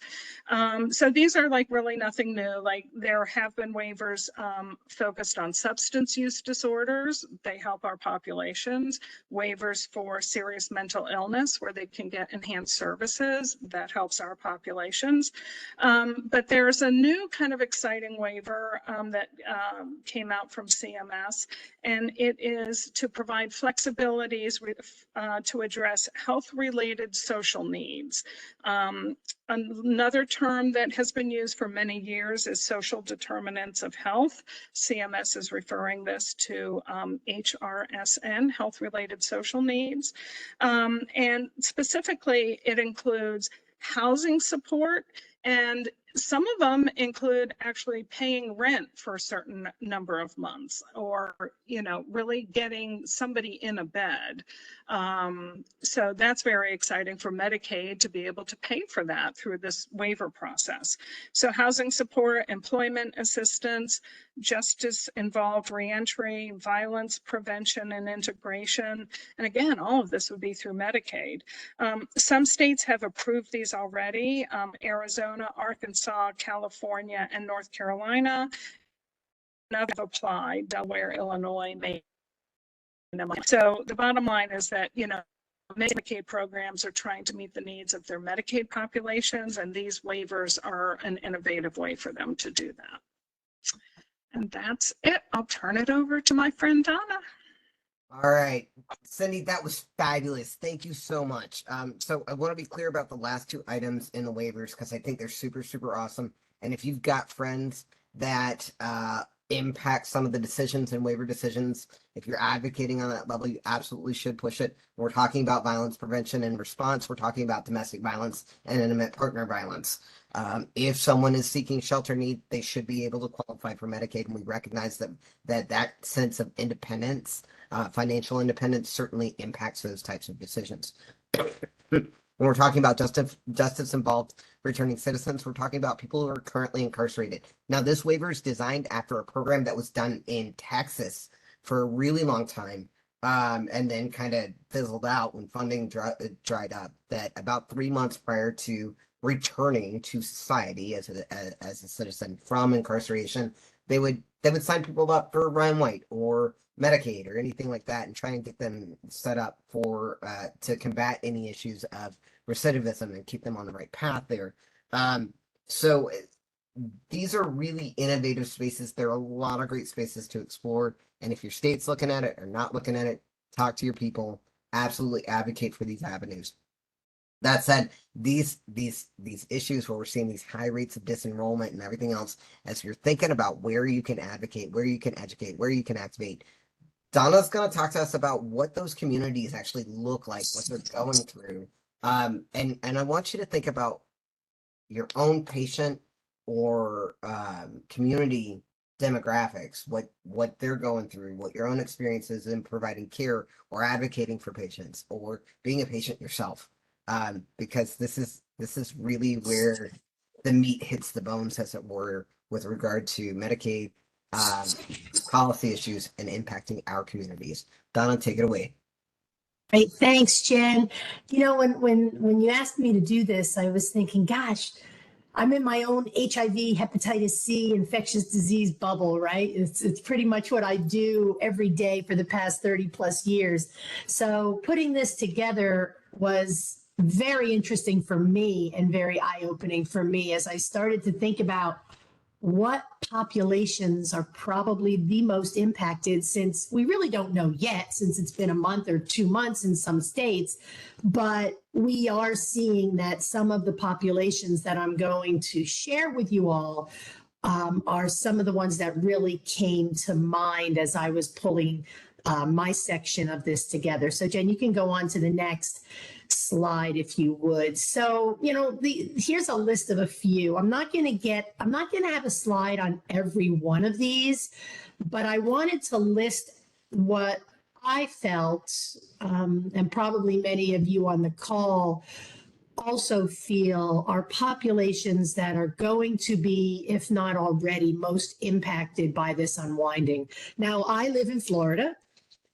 So these are like really nothing new. Like there have been waivers focused on substance use disorders. They help our populations. Waivers for serious mental illness where they can get enhanced services. That helps our populations. But there's a new kind of exciting waiver that came out from CMS, and it is to provide flexibilities to address health-related social needs. Another term that has been used for many years is social determinants of health. CMS is referring this to HRSN, health-related social needs. And specifically, it includes housing support, and some of them include actually paying rent for a certain number of months, or, you know, really getting somebody in a bed. So that's very exciting for Medicaid to be able to pay for that through this waiver process. So housing support, employment assistance, justice-involved reentry, violence prevention and integration. And again, all of this would be through Medicaid. Some states have approved these already. Arizona, Arkansas, California, and North Carolina have applied. Delaware, Illinois, Maine. So the bottom line is that, you know, Medicaid programs are trying to meet the needs of their Medicaid populations, and these waivers are an innovative way for them to do that. And that's it. I'll turn it over to my friend Donna. All right, Cindy, that was fabulous. Thank you so much. So I want to be clear about the last two items in the waivers because I think they're super, super awesome. And if you've got friends that impact some of the decisions and waiver decisions, if you're advocating on that level, you absolutely should push it. We're talking about violence prevention and response. We're talking about domestic violence and intimate partner violence. If someone is seeking shelter need, they should be able to qualify for Medicaid, and we recognize that sense of independence, financial independence, certainly impacts those types of decisions. When we're talking about justice involved returning citizens, we're talking about people who are currently incarcerated. Now, this waiver is designed after a program that was done in Texas for a really long time, and then kind of fizzled out when funding dried up. That about 3 months prior to returning to society as a citizen from incarceration, they would sign people up for Ryan White or Medicaid or anything like that, and try and get them set up for to combat any issues of recidivism and keep them on the right path there. So these are really innovative spaces. There are a lot of great spaces to explore, and if your state's looking at it or not looking at it, talk to your people. Absolutely advocate for these avenues. That said, these issues where we're seeing these high rates of disenrollment and everything else, as you're thinking about where you can advocate, where you can educate, where you can activate, Donna's going to talk to us about what those communities actually look like, what they're going through. And I want you to think about your own patient or community demographics, what they're going through, what your own experiences in providing care or advocating for patients or being a patient yourself. Because this is really where the meat hits the bones, as it were, with regard to Medicaid policy issues and impacting our communities. Donna, take it away. Great, thanks, Jen. You know, when you asked me to do this, I was thinking, gosh, I'm in my own HIV, hepatitis C, infectious disease bubble, right? It's pretty much what I do every day for the past 30 plus years. So putting this together was very interesting for me and very eye-opening for me as I started to think about what populations are probably the most impacted, since we really don't know yet, since it's been a month or 2 months in some states. But we are seeing that some of the populations that I'm going to share with you all are some of the ones that really came to mind as I was pulling my section of this together. So Jen, you can go on to the next slide if you would. So, you know, here's a list of a few. I'm not going to have a slide on every one of these, but I wanted to list what I felt, and probably many of you on the call also feel are populations that are going to be, if not already, most impacted by this unwinding. Now, I live in Florida,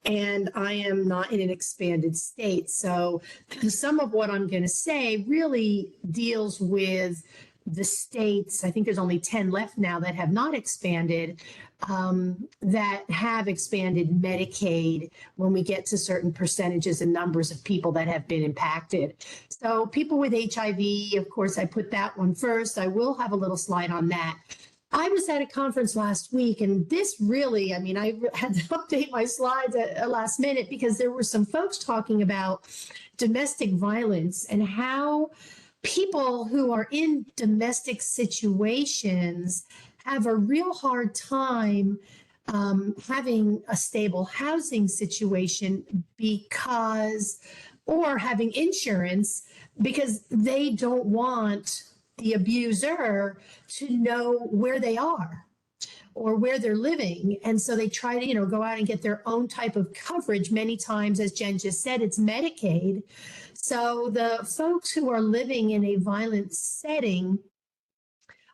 and I am not in an expanded state. So some of what I'm going to say really deals with the states. I think there's only 10 left now that have not expanded, that have expanded Medicaid when we get to certain percentages and numbers of people that have been impacted. So people with HIV, of course, I put that one first. I will have a little slide on that. I was at a conference last week, and this really, I mean, I had to update my slides at a last minute because there were some folks talking about domestic violence and how people who are in domestic situations have a real hard time having a stable housing situation because, or having insurance, because they don't want the abuser to know where they are or where they're living. And so they try to, you know, go out and get their own type of coverage. Many times, as Jen just said, it's Medicaid. So the folks who are living in a violent setting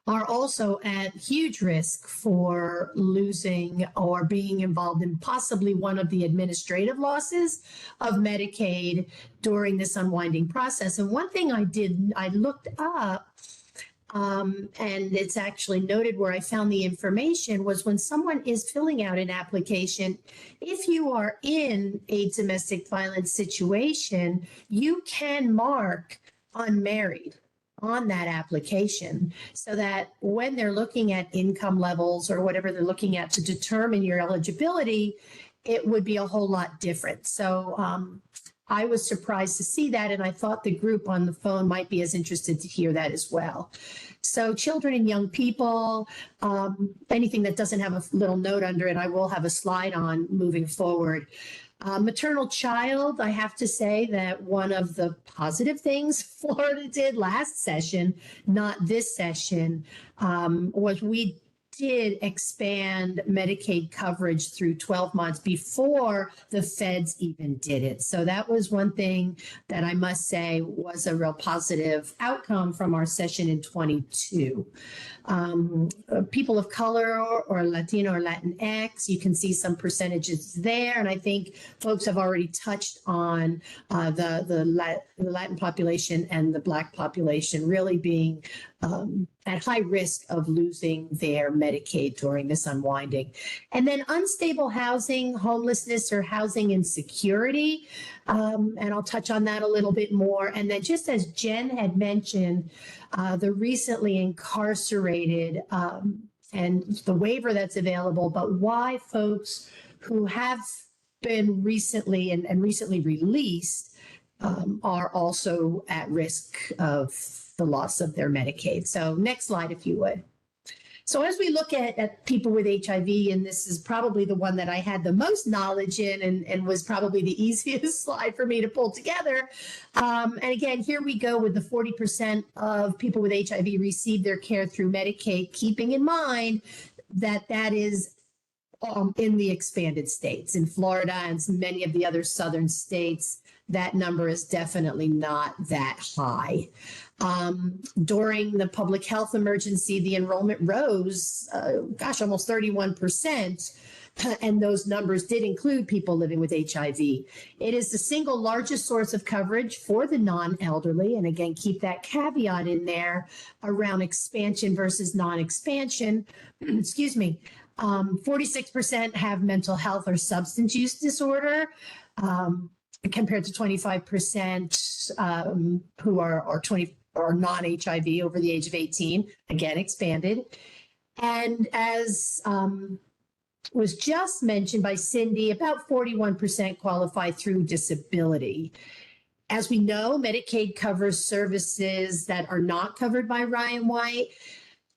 are also at huge risk for losing or being involved in possibly one of the administrative losses of Medicaid during this unwinding process. And one thing I looked up, and it's actually noted where I found the information, was when someone is filling out an application, if you are in a domestic violence situation, you can mark unmarried on that application, so that when they're looking at income levels or whatever they're looking at to determine your eligibility, it would be a whole lot different. So I was surprised to see that, and I thought the group on the phone might be as interested to hear that as well. So children and young people, anything that doesn't have a little note under it, I will have a slide on moving forward. Maternal child, I have to say that one of the positive things Florida did last session, not this session, was we did expand Medicaid coverage through 12 months before the feds even did it. So that was one thing that I must say was a real positive outcome from our session in 22. People of color or Latino or Latinx, you can see some percentages there. And I think folks have already touched on the Latin population and the Black population really being at high risk of losing their Medicaid during this unwinding. And then unstable housing, homelessness, or housing insecurity. And I'll touch on that a little bit more. And then just as Jen had mentioned, the recently incarcerated and the waiver that's available, but why folks who have been recently and recently released are also at risk of the loss of their Medicaid. So next slide, if you would. So as we look at people with HIV, and this is probably the one that I had the most knowledge in and was probably the easiest slide for me to pull together. And again, here we go with the 40% of people with HIV receive their care through Medicaid, keeping in mind that is in the expanded states. In Florida and many of the other southern states, that number is definitely not that high. During the public health emergency, the enrollment rose, almost 31%. And those numbers did include people living with HIV. It is the single largest source of coverage for the non-elderly. And again, keep that caveat in there around expansion versus non-expansion. Excuse me. 46% have mental health or substance use disorder, compared to 25% who are non-HIV over the age of 18, again, expanded. And as was just mentioned by Cindy, about 41% qualify through disability. As we know, Medicaid covers services that are not covered by Ryan White.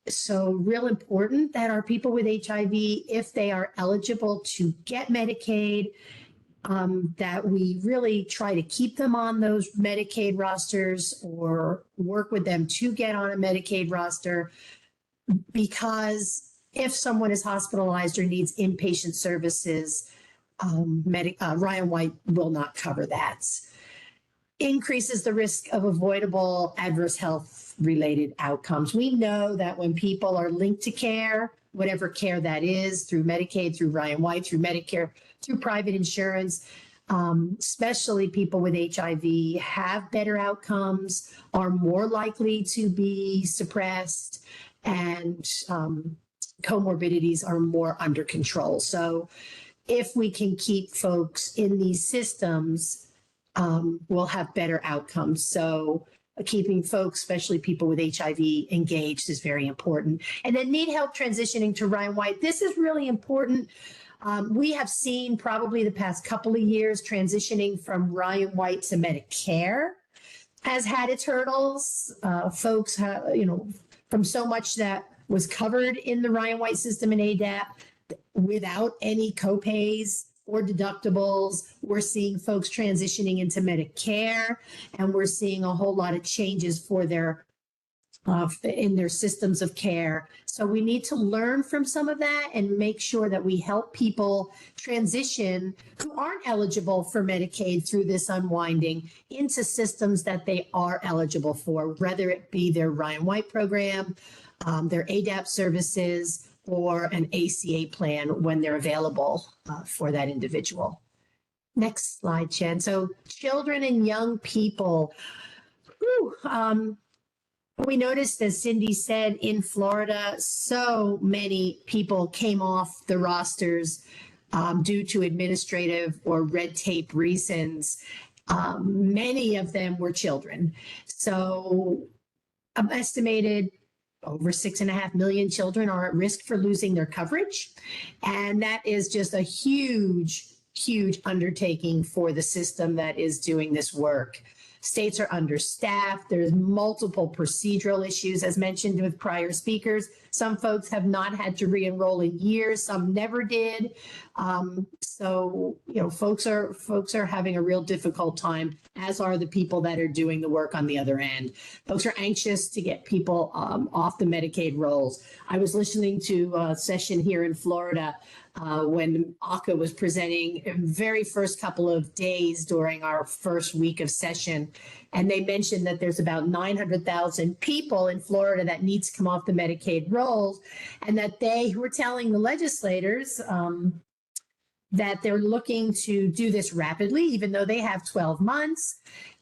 So real important that our people with HIV, if they are eligible to get Medicaid, that we really try to keep them on those Medicaid rosters or work with them to get on a Medicaid roster, because if someone is hospitalized or needs inpatient services, Ryan White will not cover that. Increases the risk of avoidable adverse health related outcomes. We know that when people are linked to care, whatever care that is, through Medicaid, through Ryan White, through Medicare, through private insurance, especially people with HIV have better outcomes, are more likely to be suppressed, and comorbidities are more under control. So if we can keep folks in these systems, we'll have better outcomes. So keeping folks, especially people with HIV, engaged is very important. And then need help transitioning to Ryan White. This is really important. We have seen probably the past couple of years transitioning from Ryan White to Medicare has had its hurdles. Folks have, from so much that was covered in the Ryan White system and ADAP without any copays or deductibles. We're seeing folks transitioning into Medicare, and we're seeing a whole lot of changes for their in their systems of care. So we need to learn from some of that and make sure that we help people transition who aren't eligible for Medicaid through this unwinding into systems that they are eligible for, whether it be their Ryan White program, their ADAP services, or an ACA plan when they're available for that individual. Next slide, Chen. So children and young people. We noticed, as Cindy said, in Florida, so many people came off the rosters due to administrative or red tape reasons. Many of them were children. So estimated over 6.5 million children are at risk for losing their coverage. And that is just a huge, huge undertaking for the system that is doing this work. States are understaffed. There's multiple procedural issues, as mentioned with prior speakers. Some folks have not had to re-enroll in years. Some never did. So, folks are having a real difficult time, as are the people that are doing the work on the other end. Folks are anxious to get people off the Medicaid rolls. I was listening to a session here in Florida when ACA was presenting very first couple of days during our first week of session. And they mentioned that there's about 900,000 people in Florida that need to come off the Medicaid rolls, and that they were telling the legislators that they're looking to do this rapidly, even though they have 12 months,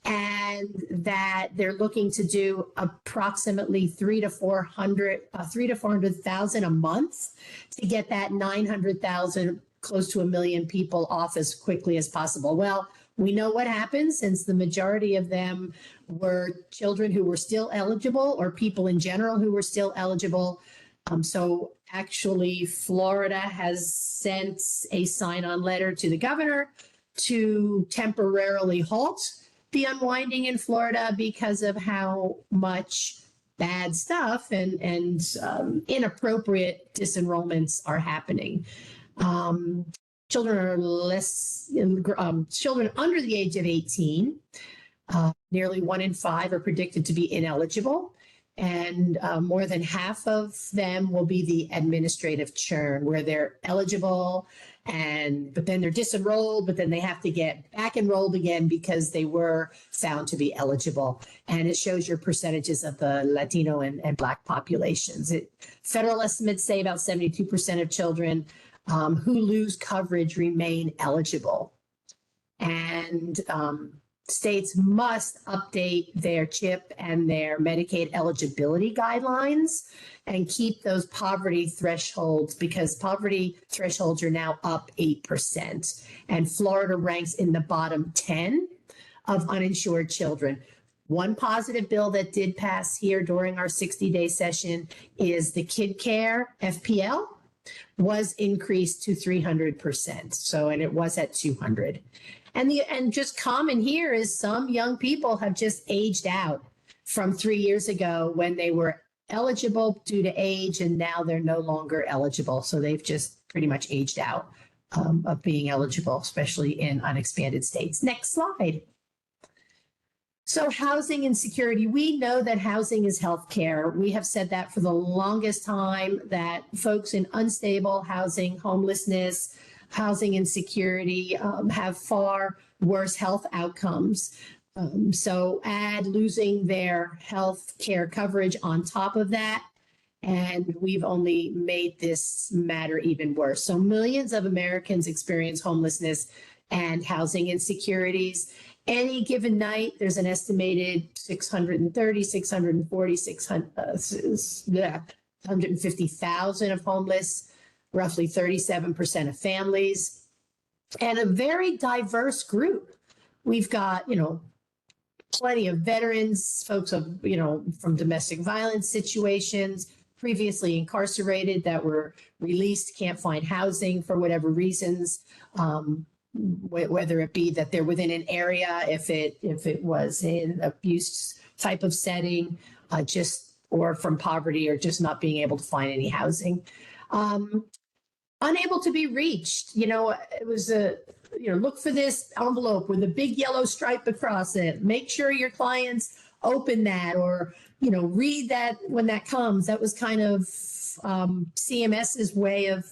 and that they're looking to do approximately 300,000 to 400,000 a month to get that 900,000, close to 1 million people off as quickly as possible. Well, we know what happened, since the majority of them were children who were still eligible, or people in general who were still eligible. So actually, Florida has sent a sign-on letter to the governor to temporarily halt the unwinding in Florida because of how much bad stuff and inappropriate disenrollments are happening. Children under the age of 18, nearly 1 in 5 are predicted to be ineligible. And more than half of them will be the administrative churn, where they're eligible but then they're disenrolled, but then they have to get back enrolled again because they were found to be eligible. And it shows your percentages of the Latino and Black populations. Federal estimates say about 72% of children who lose coverage remain eligible. And states must update their CHIP and their Medicaid eligibility guidelines and keep those poverty thresholds, because poverty thresholds are now up 8%. And Florida ranks in the bottom 10 of uninsured children. One positive bill that did pass here during our 60-day session is the Kid Care FPL was increased to 300%. So, and it was at 200. And just common here is some young people have just aged out from 3 years ago when they were eligible due to age, and now they're no longer eligible. So they've just pretty much aged out of being eligible, especially in unexpanded states. Next slide. So housing insecurity, we know that housing is healthcare. We have said that for the longest time, that folks in unstable housing, homelessness, housing insecurity have far worse health outcomes. So add losing their health care coverage on top of that, and we've only made this matter even worse. So millions of Americans experience homelessness and housing insecurities. Any given night, there's an estimated 150,000 of homeless, roughly 37% of families, and a very diverse group. We've got, plenty of veterans, folks from domestic violence situations, previously incarcerated that were released, can't find housing for whatever reasons, whether it be that they're within an area, if it was in abuse type of setting, or from poverty, or just not being able to find any housing. Unable to be reached. It was look for this envelope with a big yellow stripe across it. Make sure your clients open that, or, read that when that comes. That was kind of CMS's way of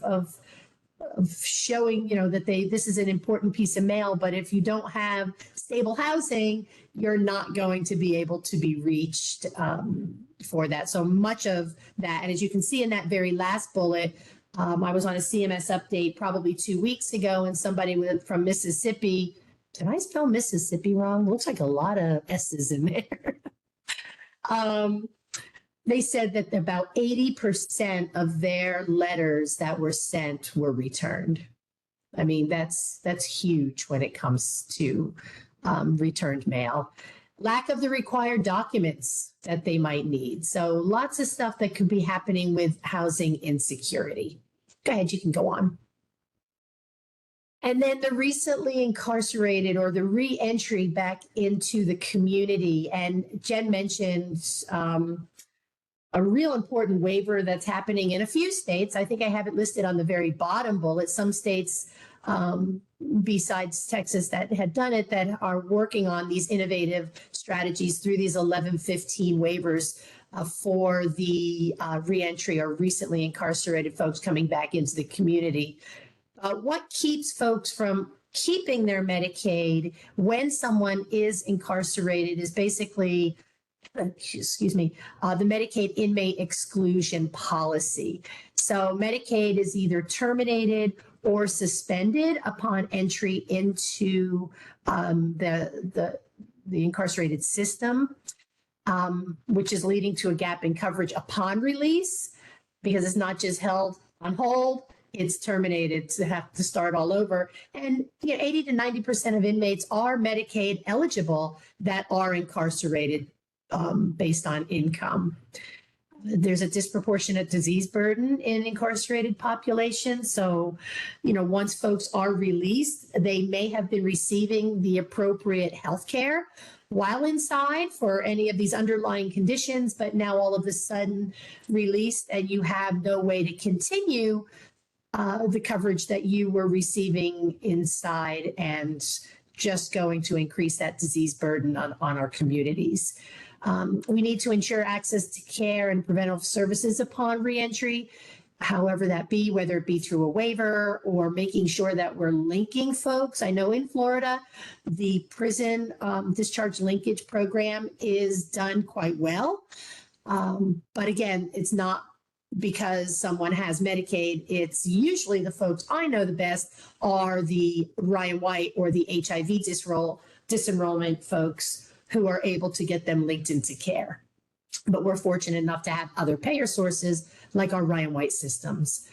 showing, that this is an important piece of mail, but if you don't have stable housing, you're not going to be able to be reached for that. So much of that, and as you can see in that very last bullet, I was on a CMS update probably 2 weeks ago, and somebody from Mississippi, did I spell Mississippi wrong? Looks like a lot of S's in there. They said that about 80% of their letters that were sent were returned. I mean, that's huge when it comes to returned mail. Lack of the required documents that they might need. So lots of stuff that could be happening with housing insecurity. Go ahead, you can go on. And then the recently incarcerated, or the re-entry back into the community. And Jen mentioned a real important waiver that's happening in a few states. I think I have it listed on the very bottom bullet. Some states besides Texas that had done it, that are working on these innovative strategies through these 1115 waivers for the reentry or recently incarcerated folks coming back into the community. What keeps folks from keeping their Medicaid when someone is incarcerated is basically, the Medicaid inmate exclusion policy. So Medicaid is either terminated or suspended upon entry into the incarcerated system, which is leading to a gap in coverage upon release, because it's not just held on hold, it's terminated to have to start all over. And 80 to 90% of inmates are Medicaid eligible that are incarcerated based on income. There's a disproportionate disease burden in incarcerated populations. So, once folks are released, they may have been receiving the appropriate health care while inside for any of these underlying conditions, but now all of a sudden released, and you have no way to continue the coverage that you were receiving inside, and just going to increase that disease burden on our communities. We need to ensure access to care and preventive services upon reentry, however that be, whether it be through a waiver or making sure that we're linking folks. I know in Florida, the prison discharge linkage program is done quite well. But again, it's not because someone has Medicaid. It's usually the folks I know the best are the Ryan White or the HIV disenrollment folks who are able to get them linked into care. But we're fortunate enough to have other payer sources like our Ryan White systems.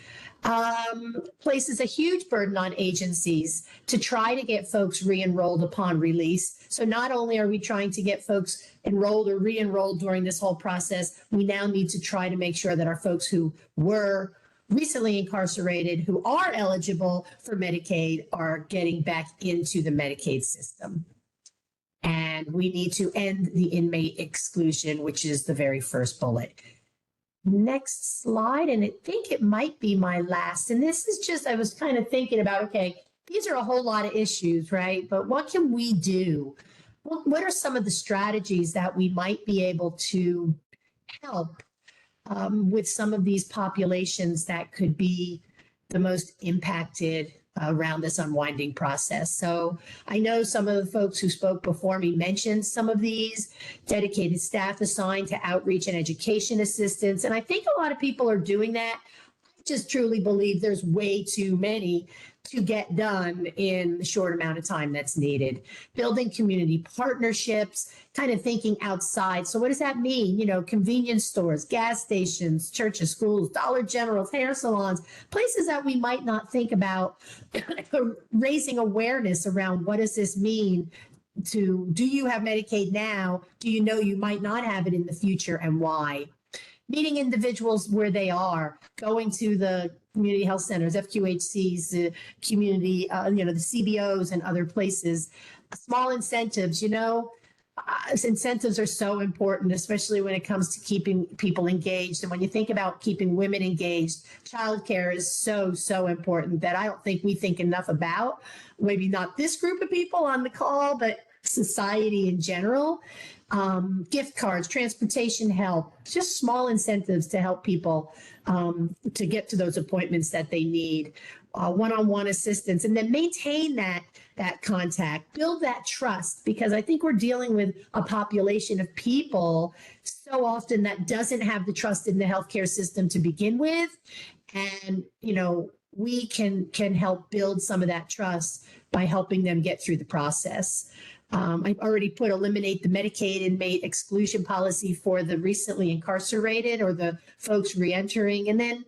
Places a huge burden on agencies to try to get folks re-enrolled upon release. So not only are we trying to get folks enrolled or re-enrolled during this whole process, we now need to try to make sure that our folks who were recently incarcerated, who are eligible for Medicaid, are getting back into the Medicaid system. And we need to end the inmate exclusion, which is the very first bullet. Next slide, and I think it might be my last. And this is just, I was kind of thinking about, okay, these are a whole lot of issues, right? But what can we do? What are some of the strategies that we might be able to help with some of these populations that could be the most impacted around this unwinding process? So I know some of the folks who spoke before me mentioned some of these: dedicated staff assigned to outreach and education assistance. And I think a lot of people are doing that. I just truly believe there's way too many to get done in the short amount of time that's needed. Building community partnerships, kind of thinking outside. So what does that mean? You know, convenience stores, gas stations, churches, schools, Dollar Generals, hair salons, places that we might not think about, raising awareness around what does this mean to, do you have Medicaid now? Do you know you might not have it in the future, and why? Meeting individuals where they are, going to the community health centers, FQHCs, the community, the CBOs and other places. Small incentives, incentives are so important, especially when it comes to keeping people engaged. And when you think about keeping women engaged, childcare is so, so important that I don't think we think enough about. Maybe not this group of people on the call, but society in general. Gift cards, transportation help, just small incentives to help people to get to those appointments that they need, one-on-one assistance, and then maintain that contact, build that trust, because I think we're dealing with a population of people so often that doesn't have the trust in the healthcare system to begin with. And, we can help build some of that trust by helping them get through the process. I've already put eliminate the Medicaid inmate exclusion policy for the recently incarcerated or the folks reentering. And then,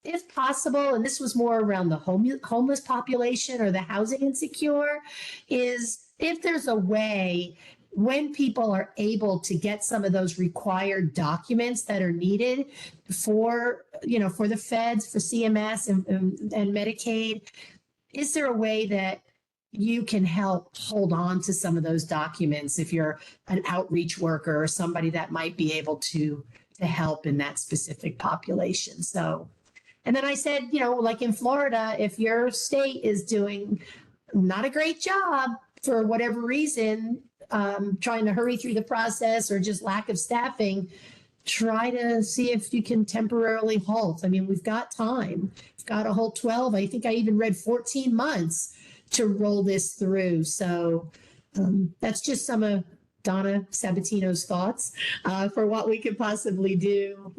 if possible, and this was more around the homeless population or the housing insecure, is if there's a way when people are able to get some of those required documents that are needed for, for the feds, for CMS and Medicaid, is there a way that you can help hold on to some of those documents if you're an outreach worker or somebody that might be able to help in that specific population? So, and then I said, like in Florida, if your state is doing not a great job for whatever reason, trying to hurry through the process or just lack of staffing, try to see if you can temporarily halt. I mean, we've got time. We've got a whole 12, I think I even read 14 months to roll this through. So that's just some of Donna Sabatino's thoughts for what we could possibly do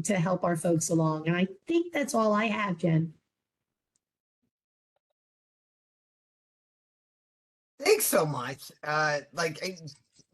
to help our folks along. And I think that's all I have, Jen. Thanks so much.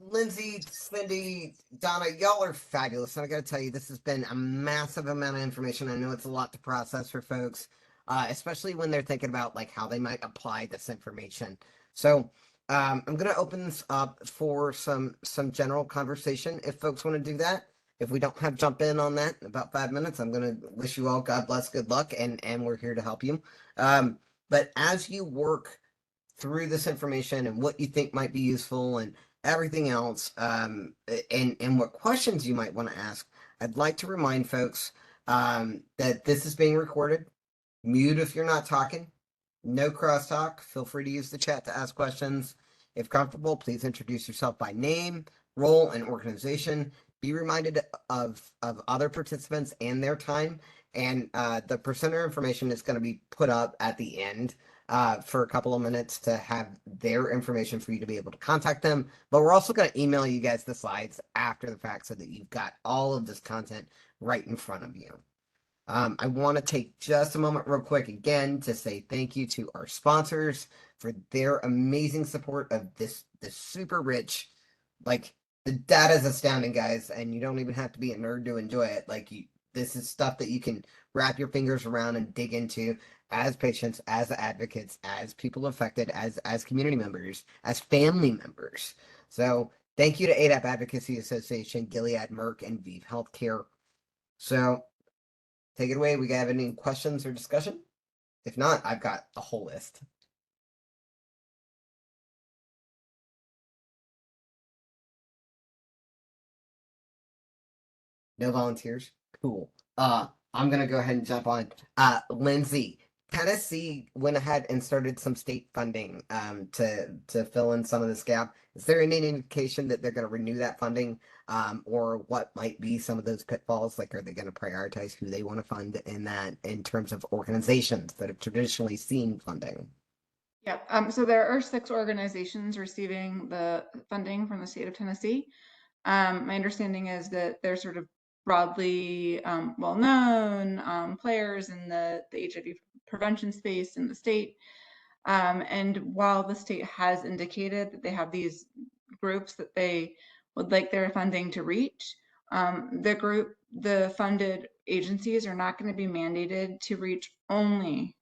Lindsay, Cindy, Donna, y'all are fabulous. And I got to tell you, this has been a massive amount of information. I know it's a lot to process for folks, especially when they're thinking about how they might apply this information. So I'm going to open this up for some general conversation if folks want to do that. If we don't have jump in on that in about 5 minutes, I'm going to wish you all God bless, good luck, and we're here to help you. But as you work through this information and what you think might be useful and everything else, and what questions you might want to ask, I'd like to remind folks that this is being recorded. Mute if you're not talking. No crosstalk. Feel free to use the chat to ask questions. If comfortable, please introduce yourself by name, role and organization. Be reminded of other participants and their time. And the presenter information is going to be put up at the end for a couple of minutes to have their information for you to be able to contact them. But we're also going to email you guys the slides after the fact so that you've got all of this content right in front of you. I want to take just a moment real quick again to say thank you to our sponsors for their amazing support of this super rich, like, the data is astounding, guys, and you don't even have to be a nerd to enjoy it. Like, this is stuff that you can wrap your fingers around and dig into as patients, as advocates, as people affected, as community members, as family members. So thank you to ADAP Advocacy Association, Gilead, Merck, and Vive Healthcare. So take it away. We have any questions or discussion? If not, I've got a whole list. No volunteers? Cool. I'm gonna go ahead and jump on. Lindsay, Tennessee went ahead and started some state funding to fill in some of this gap. Is there any indication that they're gonna renew that funding? Or what might be some of those pitfalls? Like, are they gonna prioritize who they want to fund in that in terms of organizations that have traditionally seen funding? Yeah, so there are 6 organizations receiving the funding from the state of Tennessee. My understanding is that they're sort of broadly well-known players in the HIV prevention space in the state. And while the state has indicated that they have these groups that they would like their funding to reach, the funded agencies are not going to be mandated to reach only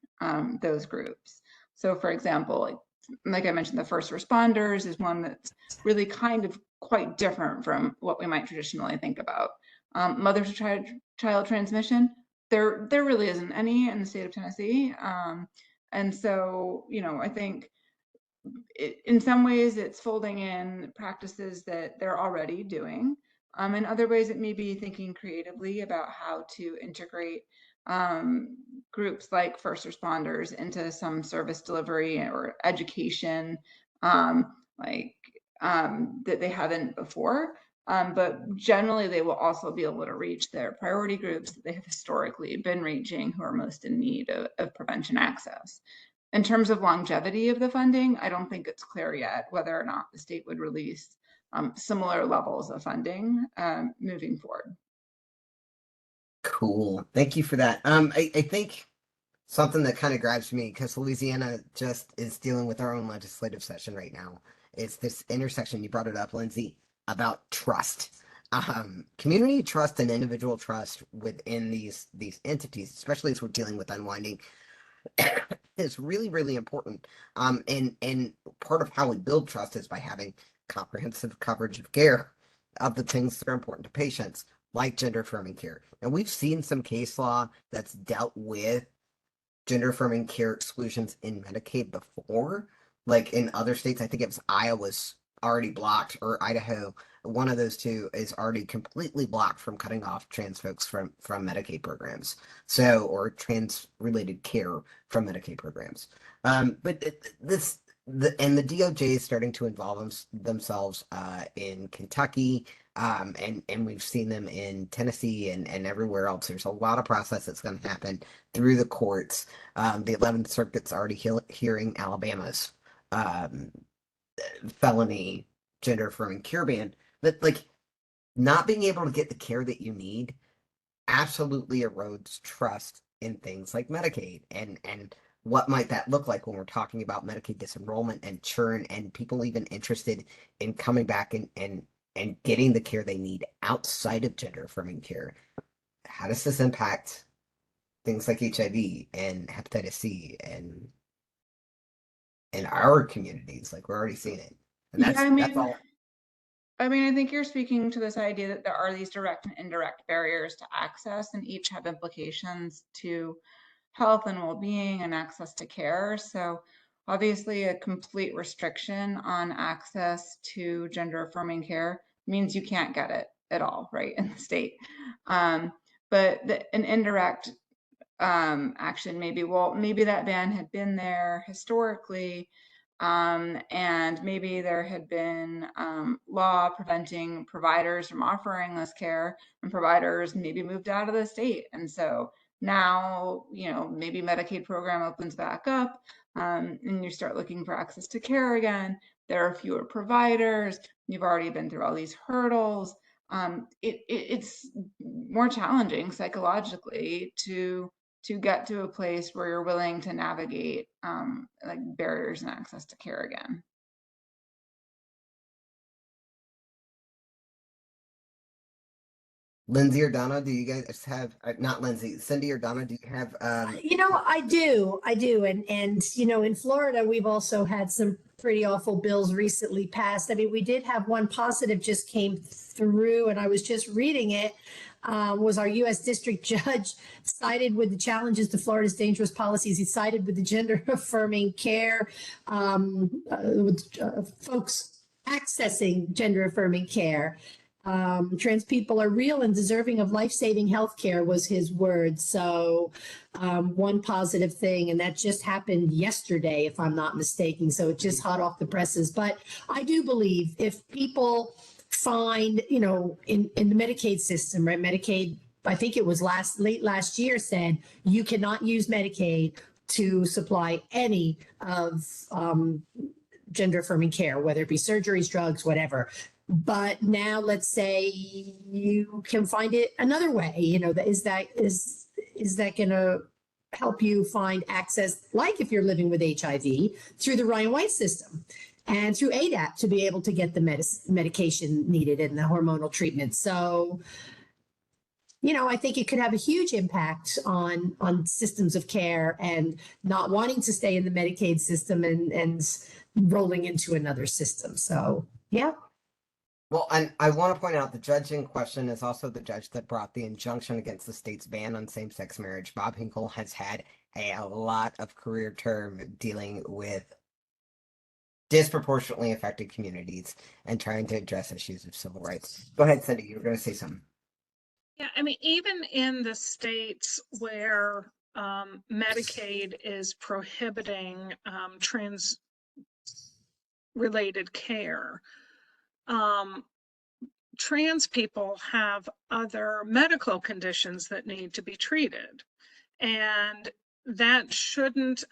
those groups. So, for example, like I mentioned, the first responders is one that's really kind of quite different from what we might traditionally think about. Mothers to child transmission, there really isn't any in the state of Tennessee. And so, I think in some ways it's folding in practices that they're already doing. In other ways, it may be thinking creatively about how to integrate groups like first responders into some service delivery or education, that they haven't before. But generally, they will also be able to reach their priority groups that they have historically been reaching, who are most in need of prevention access. In terms of longevity of the funding, I don't think it's clear yet whether or not the state would release similar levels of funding moving forward. Cool. Thank you for that. I think something that kind of grabs me because Louisiana just is dealing with our own legislative session right now. It's this intersection, you brought it up, Lindsay, about trust. Community trust and individual trust within these entities, especially as we're dealing with unwinding, is really, really important. And part of how we build trust is by having comprehensive coverage of care of the things that are important to patients, like gender affirming care. And we've seen some case law that's dealt with gender affirming care exclusions in Medicaid before. Like in other states, I think it was Iowa's already blocked, or Idaho. One of those two is already completely blocked from cutting off trans folks from Medicaid programs. So, or trans related care from Medicaid programs. But the DOJ is starting to involve themselves in Kentucky, and we've seen them in Tennessee and everywhere else. There's a lot of process that's going to happen through the courts. The 11th Circuit's already hearing Alabama's felony gender affirming care ban. But, like, not being able to get the care that you need absolutely erodes trust in things like Medicaid. And what might that look like when we're talking about Medicaid disenrollment and churn and people even interested in coming back and getting the care they need outside of gender affirming care? How does this impact things like HIV and hepatitis C and in our communities? Like, we're already seeing it. And Yeah, that's all. I mean, I think you're speaking to this idea that there are these direct and indirect barriers to access, and each have implications to health and well-being and access to care. So obviously a complete restriction on access to gender affirming care means you can't get it at all, right, in the state. But an indirect action maybe that ban had been there historically, And maybe there had been law preventing providers from offering this care, and providers maybe moved out of the state. And so now, maybe Medicaid program opens back up, and you start looking for access to care again. There are fewer providers. You've already been through all these hurdles. It's more challenging psychologically to get to a place where you're willing to navigate like barriers and access to care again. Lindsay or Donna, do you guys have, not Lindsay, Cindy or Donna, do you have, I do. And, in Florida, we've also had some pretty awful bills recently passed. I mean, we did have one positive just came through, and I was just reading it. Was our U.S. District Judge sided with the challenges to Florida's dangerous policies. He sided with the gender affirming care, with folks accessing gender affirming care. Trans people are real and deserving of life-saving health care was his word. So one positive thing, and that just happened yesterday, if I'm not mistaken. So it's just hot off the presses. But I do believe if people find, in the Medicaid system, right? Medicaid, I think it was late last year, said you cannot use Medicaid to supply any of gender affirming care, whether it be surgeries, drugs, whatever. But now let's say you can find it another way, is that going to help you find access, like if you're living with HIV, through the Ryan White system and through ADAP to be able to get the medication needed and the hormonal treatment. So, I think it could have a huge impact on systems of care and not wanting to stay in the Medicaid system and rolling into another system. So, yeah. well, and I want to point out the judge in question is also the judge that brought the injunction against the state's ban on same-sex marriage. Bob Hinkle has had a lot of career term dealing with disproportionately affected communities and trying to address issues of civil rights. Go ahead, Cindy, you were going to say something. Yeah, I mean, even in the states where Medicaid is prohibiting trans-related care, trans people have other medical conditions that need to be treated. And that shouldn't,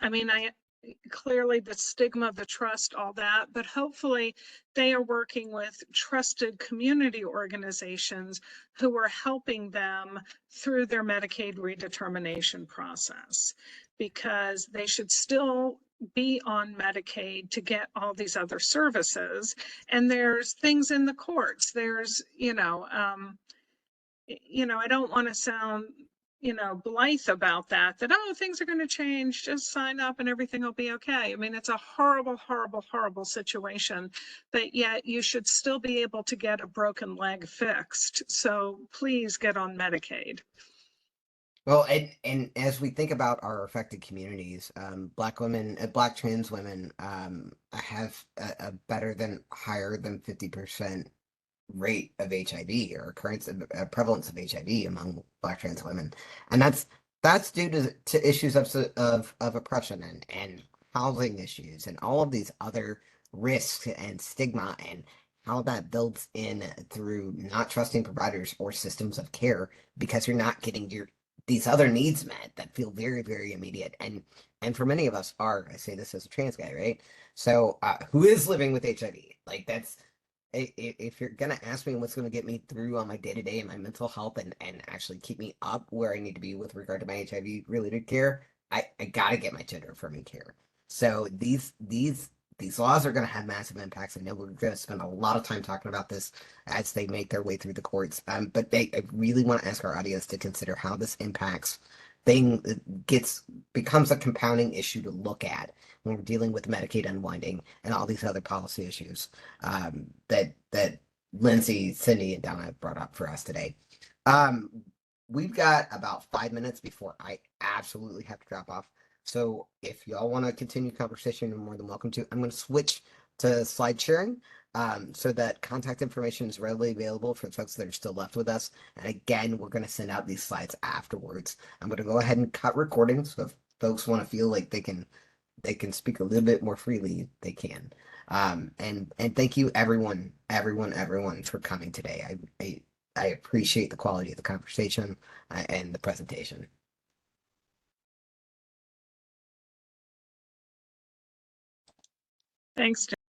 clearly the stigma, the trust, all that, but hopefully they are working with trusted community organizations who are helping them through their Medicaid redetermination process, because they should still be on Medicaid to get all these other services. And there's things in the courts. There's, I don't want to sound blithe about that, oh, things are going to change, just sign up and everything will be okay. I mean, it's a horrible, horrible, horrible situation, but yet you should still be able to get a broken leg fixed. So please get on Medicaid. Well, and as we think about our affected communities, Black women, Black trans women, have a better than higher than 50% rate of HIV or occurrence of prevalence of HIV among Black trans women, and that's due to issues of oppression and housing issues and all of these other risks and stigma, and how that builds in through not trusting providers or systems of care because you're not getting these other needs met that feel very, very immediate. And for many of us I say this as a trans guy, right? So who is living with HIV? Like that's, if you're gonna ask me what's gonna get me through on my day-to-day and my mental health and actually keep me up where I need to be with regard to my HIV related care, I gotta get my gender affirming care. So these laws are going to have massive impacts. I know we're going to spend a lot of time talking about this as they make their way through the courts. But I really want to ask our audience to consider how this becomes a compounding issue to look at when we're dealing with Medicaid unwinding and all these other policy issues that Lindsay, Cindy, and Donna brought up for us today. We've got about 5 minutes before I absolutely have to drop off. So if y'all want to continue conversation, you're more than welcome to. I'm going to switch to slide sharing so that contact information is readily available for folks that are still left with us. And again, we're going to send out these slides afterwards. I'm going to go ahead and cut recording. So if folks want to feel like they can they can speak a little bit more freely, they can. And thank you everyone for coming today. I appreciate the quality of the conversation and the presentation. Thanks,